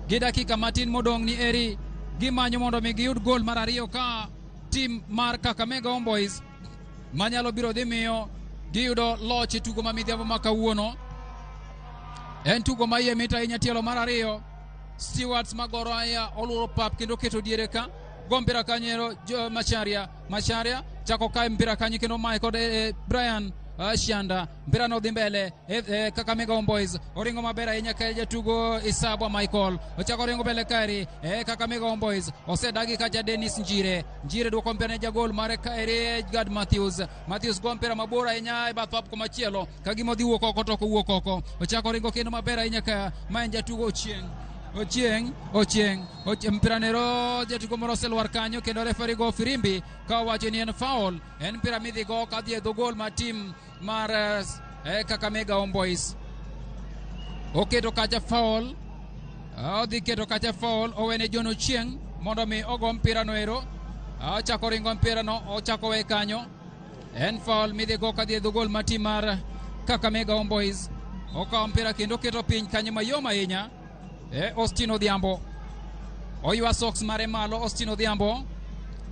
gi dakika matin modong ni eri gimanyo mondo mi giyud gol mar ariyo ka tim mar Kakamega Homeboys manyalo biro dhi miyo giyudo loch e tugo mamidhiambo ma kawuono. En tugo ma iye mit ahinya tielo mar ariyo. Stewards mag Gor Mahia oluoro pap kendo keto diere ka go mpira kanyo Macharia chako kae mpira kanyo kendo mae kod Brian Shianda mpira no dhi mbele Kakamega Homeboys oringo maber ahinya ka jatugo Isabwa Michael ochako ringo mbele kaeri Kakamega Homeboys osedagi kacha Dennis Njire dwoko mpira ne jagol mare kaeri Gad Matthews go mpira mabor ahinya e bath pap komachielo ka gima dhi wuok oko to wuok oko ochako ringo kendo maber ahinya ka maen jatugo Ochieng mpira nero jatugo moro selwar kanyo kendo referee go firimbi ka wacho ni en foul. En mpira midhi go kadhi e gol ma tim mar Kakamega Homeboys. Oketo kacha foul. Odhi keto kacha foul owene John Ochieng mondo mi ogo mpira no ero. Ochako ringo mpira no ochako we kanyo. En foul midhi go kadhi e gol ma tim mar Kakamega Homeboys. Okawo mpira kendo keto piny kanyo mayom ahinya. Austin Odhiambo oywa socks mare malo. Austin Odhiambo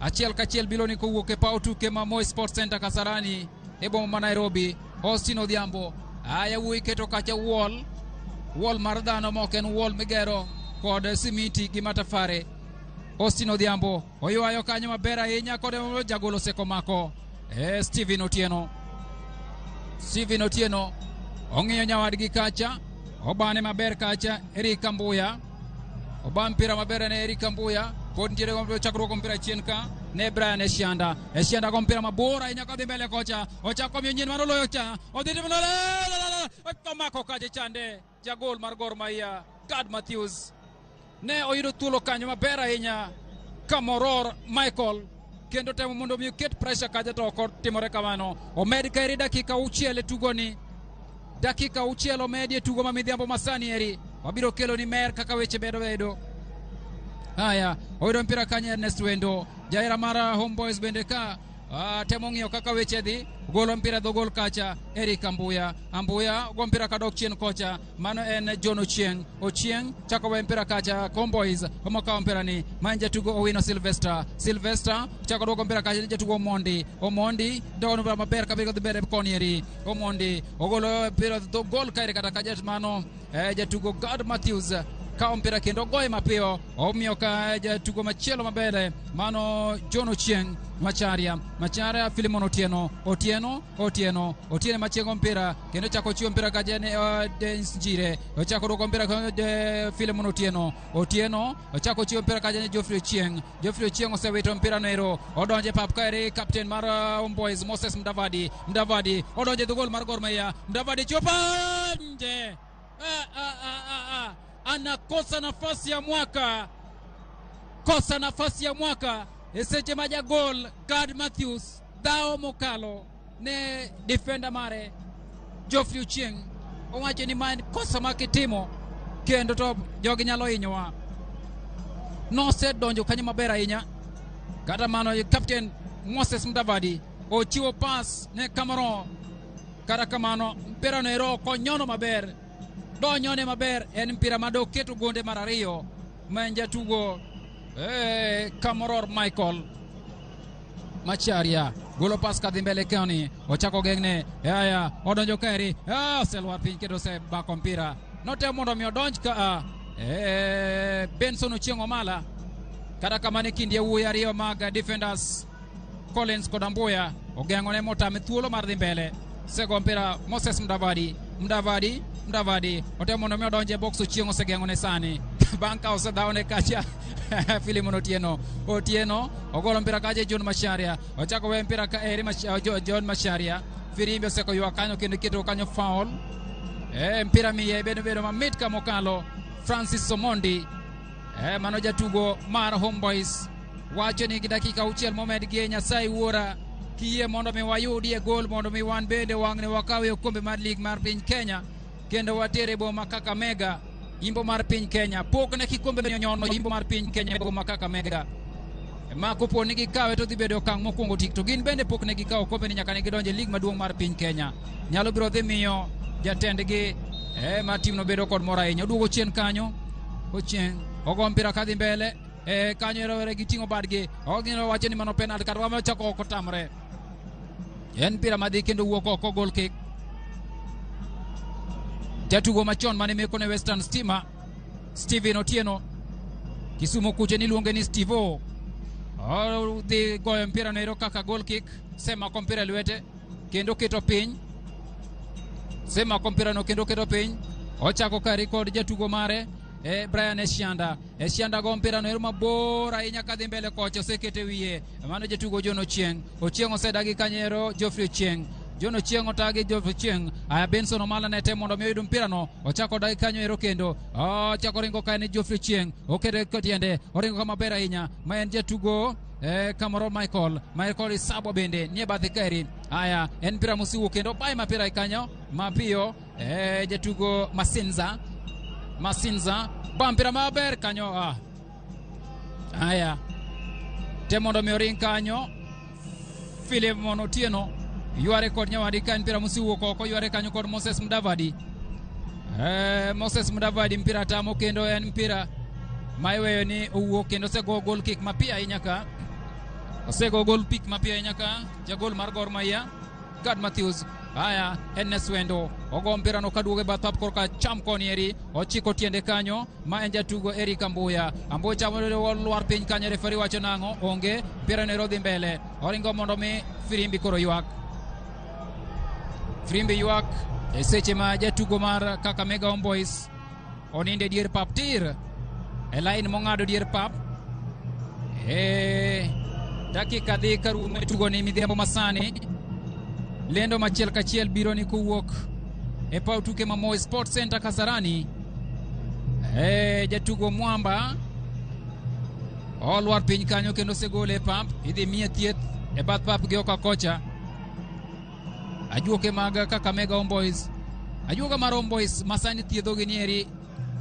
achiel kachiel biloni kowuok e paw tuke ma Moi Sports Center Kasarani e boma ma Nairobi. Austin Odhiambo wuoyi keto kacha wall mar dhano mok en wall migero kod simiti gi matafare. Austin Odhiambo oywayo kanyo maber ahinya kod jagolo seko mako Steven Otieno ong'iyo nyawadgi kacha obane maber kacha Eric Ambuya oba mpira maber ne Eric Ambuya pod ntiere chakruok mpira chien ka ne Brian Esianda go mpira mabora inya kadhi mbele kocha ochako miyo nyien manoloyo cha odhi tomako kaje chande jagol mar Gor Mahia Gad Matthews ne oyudo thuolo kanyo maber ahinya Kamoror Michael kendo temo mondo mi ket pressure kaje to ok timore kamano. Omed kairi dakika 6 e tugoni, dakika 6 omedi e tugo ma midhiambo masani eri wabiro kelo ni mer kaka weche bedo. Haya, oyudo mpira kanye Ernest Wendo, jaira mara Homeboys bende ka temo ng'iyo kaka weche dhi, golo mpira dho gol kacha Eric Ambuya go mpira kadok chien kocha, mano en John Ochieng chako we mpira kacha Homeboys omakawo mpira ni manja tugo Owino Sylvester chako dwoko mpira kacha jatugo Omondi dono mpira maber kabiro dhi mbele koni eri Omondi ogolo mpira dho gol kaire kata kajet mano jatugo Gad Matthews kawo mpira kendo goye mapiyo omiyo ka jatugo machielo mabele mano John Ochieng Macharia Filimon Otieno machiego mpira kendo chako chiwo mpira ka Dennis Njire ochako dwoko mpira ka Filimon Otieno ochako chiwo mpira ka Geoffrey Ochieng osewito mpira nero odonje pap kaeri captain mar Homeboys Moses Mdavadi odonje dhugol mar Gor Mahia Mdavadi chopa nje anakosa nafasi ya mwaka eseche maja gol Gad Matthews dhao mokalo ne defender mare Geoffrey Ochieng owacho ni man kosa makitimo kendo to jogi nyalo hinyowa nosedonjo kanyo maber ahinya kata mano captain Moses Mdavadi ochiwo pass ne Cameron kata kamano mpira no ero konyono maber donyone maber en mpira mado keto gonde mar ariyo manja tugo Kamoror Michael Macharia golo pas kadhi mbele kani ochako gengne haya odonjo kaeri selwar piny kendo se bako mpira notemo mondo mi odonj ka Benson Ochieng Omala kada kamane kindie wuoyi ariyo mag defenders Collins kod Ambuya ogeng'one motame thuolo mar dhi mbele sego mpira Moses Mdavadi otemo mondo mi odonje box Ochieng osegeng'one sani banka osedhawne kacha Filimon Otieno ogolo mpira kaje John Macharia ochako we mpira ka eri John Macharia Firimbi oseko ywa kanyo kendo keto kanyo foul mpira miye bedo mamit ka mokalo Francis Somondi mano jatugo mar Homeboys wacho ni dakika 6 momed gi Nyasaye wuora kiye mondo mi wayudie gol mondo mi wan bende wangne wakawe okombe mar lig mar piny Kenya kendo watere boma Kakamega imbo mar piny Kenya pok ne kikombe nyono imbo mar piny Kenya boma Kakamega ma kopo ni gikawe to dhi bedo okang' mokwongo tik to gin bende pok ne gikawo kombe ni nyaka ne gidonje lig maduong' mar piny Kenya nyalo biro dhi miyo jatendgi ma tim no bedo kod mor ahinya oduogo chien kanyo Ochieng ogo mpira kadhi mbele kanyo erowere giting'o badgi ogino wacho ni mano penalty kata wachako oko tamre en mpira madhi kendo wuok oko goal kick jatugo machon mane meko ne Western Stima Steven Otieno Kisumu kuche niluonge ni Stevo dhi goyo mpira no ero kaka goal kick sema kompira lwete kendo keto piny ochako kari kod jatugo mare Brian Esianda go mpira no ero mabor ahinya kadhi mbele kocha osekete wiye mano jatugo John Ochieng osedagi kanyero Geoffrey Ochieng otagi Geoffrey Ochieng Benson Omala ne temo mondo mi oyud mpira no ochako dagi kanyo ero kendo ochako ringo kae Geoffrey Ochieng okete kotiende oringo kama ber ahinya ma en jatugo Kamoror Michael Isabwa bende nie badhi kaeri haya en mpira musiwu kendo bai mapira kanyo mapiyo jatugo Masinza bampira maber kanyo haya temo mondo mi oring kanyo Filimon Otieno yuare kod nyawadi kan mpira musiwu koko yuare kanyo kod Moses Mdavadi mpira tamo kendo en mpira maiweyo ni owuok kendo osego goal kick mapiyo ahinya ka jagol mar Gor Mahia Gad Matthews haya Ernest Wendo ogo mpira no kaduoge bathap korka cham koni eri ochiko tiende kanyo ma en jatugo Eric Ambuya chamo lwar piny kanyo refari wacho nang'o onge mpira ne rodhi mbele oringo mondo mi Firimbi koro ywak seche ma jatugo mar Kakamega Homeboys oninde dier pap tir line mong'ado dier pap dakika dhi karumo e tugo ni midhiambo masani. Lendo machiel kachiel biro ni kuwuok e paw tuke ma Moi Sports Center Kasarani. Jatugo Mwamba olwar piny kanyo kendo segole pap idhi miye thieth e bath pap gi oka kocha. Ajuoke mag Kakamega Homeboys, ajuoga mar Homeboys masani thiedho gi nieri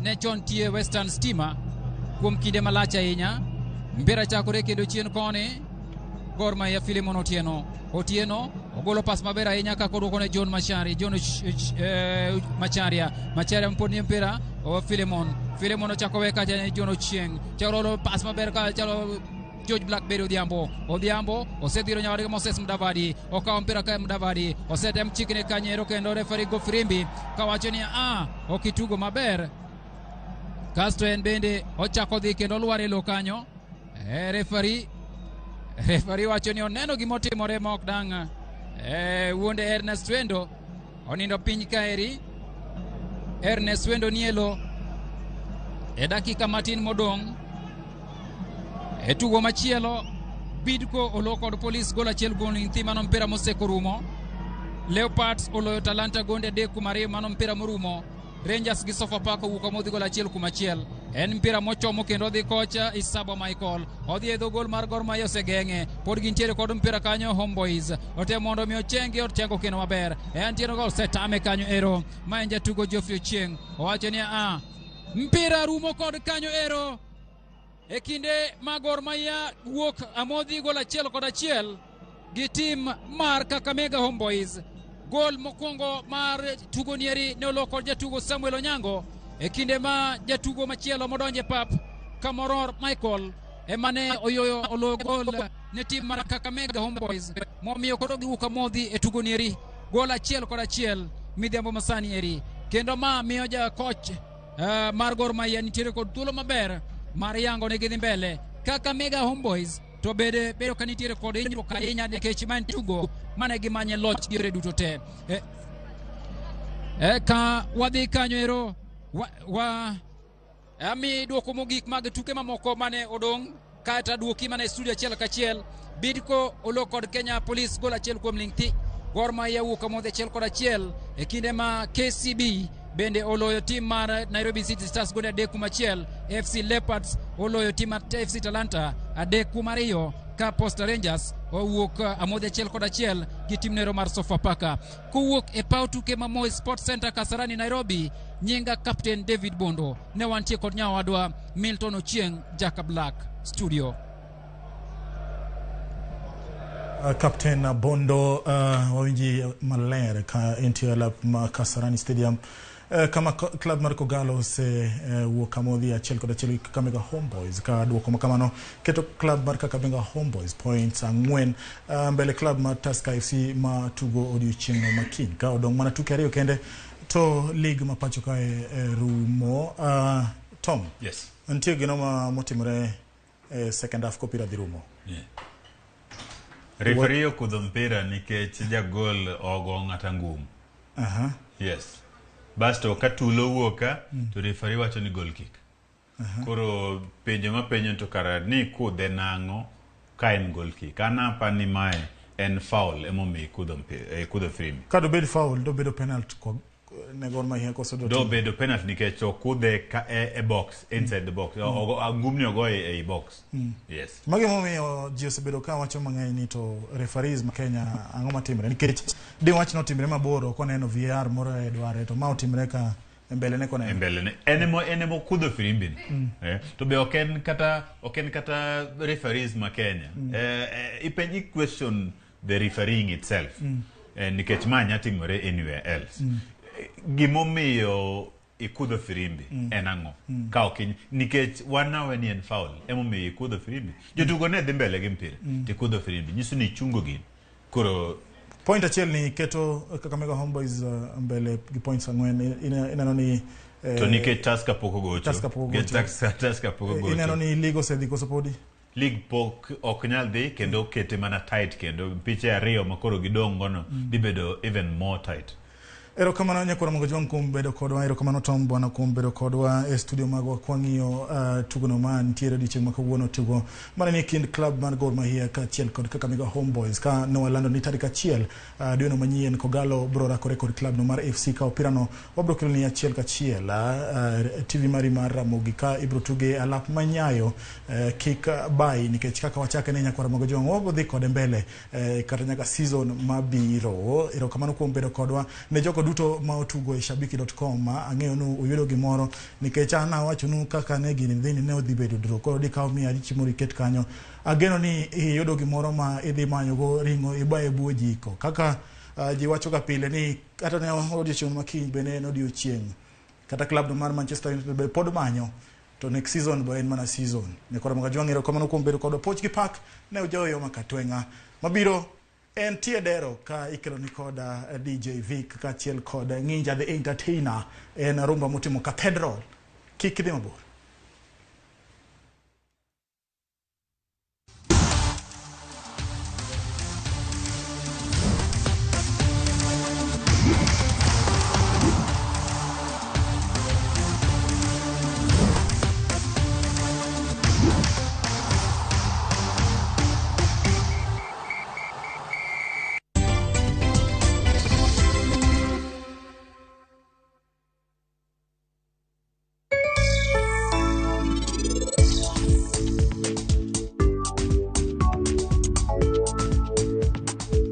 ne chon tie Western Stima kuom kinde malach ahinya. Mpira chakore kendo chien koni. Gor Mahia Filimon Otieno ogolo pas maber ahinya ka koduoko ne John Machari. John Macharia mponi mpira o Filimon ochako weka ne John Ochieng. Charo pas maber ka chalo George Blackberry Odhiambo osedhiro nyawadgi Moses Mdavadi, okawo mpira ka Mdavadi osetem chikne kanyero kendo refari go firimbi kawacho ni okitugo maber. Kasto en bende ochako dhi kendo lwar e lo kanyo. Refari wacho ni oneno gimotimore ma ok dang'. Wuonde Ernest Wendo onindo piny kaeri. Ernest Wendo nielo e dakika matin modong' e tugo machielo. Bidco olo kod Police gol achiel kuom nthi mano mpira moseko rumo. Leopards oloyo Talanta gonde 3-2 mano mpira morumo. Rangers gi Sofapaka owuok modhi gol achiel kuom achiel. En mpira mochomo kendo dhi kocha Isabo Michael odhi e dho gol mar Gor Mahia osegeng'e. Pod gintiere kod mpira kanyo Homeboys otemo mondo mi ochengo kendo maber. Antieno gol setame kanyo ero ma en jatugo Geoffrey Ochieng owacho ni mpira rumo kod kanyo ero e kinde ma Gor Mahia wuok amodhi gol achiel kod achiel gi tim mar Kakamega Homeboys. Gol mokwongo mar tugo nieri ne oloko jatugo Samuel Onyango e kinde ma jatugo machielo modonje pap Kamoror Michael emane olo gol ne tim mar Kakamega Homeboys momiyo koro giwuok amodhi e tugo nieri gol achiel kod achiel midhiambo masani eri. Kendo ma miyo ja coach mar Gor Mahia nitiere kod thuolo maber mar yango ne gidhi mbele. Kakamega Homeboys to bedo ka nitiere kod hinyruok ahinya nikech man tugo mane gimanye loch diere duto te. Ka wadhi kanyo ero ami duoko mogik mag tuke mamoko mane odong' kata duoki mane studio achiel kachiel. Bidco olo kod Kenya Police gol achiel kuom lingthi. Gor Mahia wuok amodhi achiel kod achiel e kinde ma KCB bende oloyo tim mar Nairobi City Stars gonde 3-1. FC Leopards oloyo tim mar FC Talanta 3-2 ka Posta Rangers owuok amodhi achiel kod achiel gi tim nero mar Sofapaka. Kuwuok e paw tuke ma Moi Sports Center Kasarani Nairobi, nyinga Captain David Bondo ne wantie kod nyawadwa Milton Ochieng Jaka Black studio. Captain Bondo wawinji maler ka entie lap ma Kasarani Stadium. Kama club mar Kogalo se wuok amodhi achiel kod achiel Kakamega Homeboys ka duoko makamano keto club mar Kakamega Homeboys points 4 mbele club mar Tusker FC ma tugo odiochieng'no makiny ka odong' mana tuke ariyo kende to league ma pacho kae rumo. Tom, yes, nitie gino motimore second half kopira dhi rumo. Referee okudho mpira nikech jagol ogo ng'ata ngum. Yes. Basto ka tulo wuoka to referee wacho ni goal kick. Koro penjo mapenjo to kara ni kudhe nang'o ka en goal kick. Anapa ni mae en foul emomi kudho frame. Ka do bed foul do bedo penalty ko ne Gor Mahia koso do bedo penalty nikech okudhe ka e box inside the box. Ngumni ogoye e box. Yes. Magi momiyo ji osebedo ka wacho mang'eny ni to referees ma Kenya ang'o matimre nikech de wach no timre maboro koneno VAR moro e dware to ma otimre ka mbele ne koneno. Mbele ne enemo kudho firimbi. To be oken kata referees ma Kenya. Ipenji question the refereeing itself. Nikech ma nya timore anywhere else. Gimomiyo ikudho firimbi en ang'o ka okiny nikech wana when en foul emomiyo ikudho firimbi jotugo ne dhi mbele gi mpira tikudho firimbi nyiso ni chungo gin koro point achiel ni keto Kakamega Homeboys mbele gi points 4 inano ni to nikech Tusker pok ogocho inano ni league osedhi koso podi league pok ok nyal dhi kendo kete mana tight kendo piche ariyo makoro gidong' gono dibedo even more tight. Erokamano nyakora mangojong kumbedo kodwa erokamano Tom bwana kumbedo kodwa e studio magwa kwangio tugono man tiere diche makawuono tugo mane ni kind club man Gor Mahia ka chiel kod Kakamega Homeboys ka no lando ni tarik achiel dueno manyien Kogalo bro rakore kod club no mar FC ka opirano wabro kelo ni achiel ka chiel TV mari mar Ramogi ka ibro tuge alap manyayo kick by nikech kaka wachake ne nyakora mangojong wabo dhi kod mbele kata nyaka season mabiro erokamano kumbedo kodwa ne joko duto ma otugo e shabiki.com ang'eyo no uyudo gimoro nikech ana wacho nu kaka ne gini dhini ne odhi bedo dro koro dikaw mi adichimori ket kanyo ageno ni iyudo gimoro ma idhi manyo go ringo ibaye buojiko kaka ji wacho ga pile ni kata ne odiochieng' makiny bene en odiochieng' kata club no mar Manchester United be pod manyo to next season bo en mana season ne koro mga jwang'ero kamano kuom bedo kod Pochki Park ne ujoyo makatwenga mabiro en tiedero ka ikelo ni koda DJ Vic ka chiel koda Nginja the Entertainer en rumba motimo Cathedral kik dhi mabor.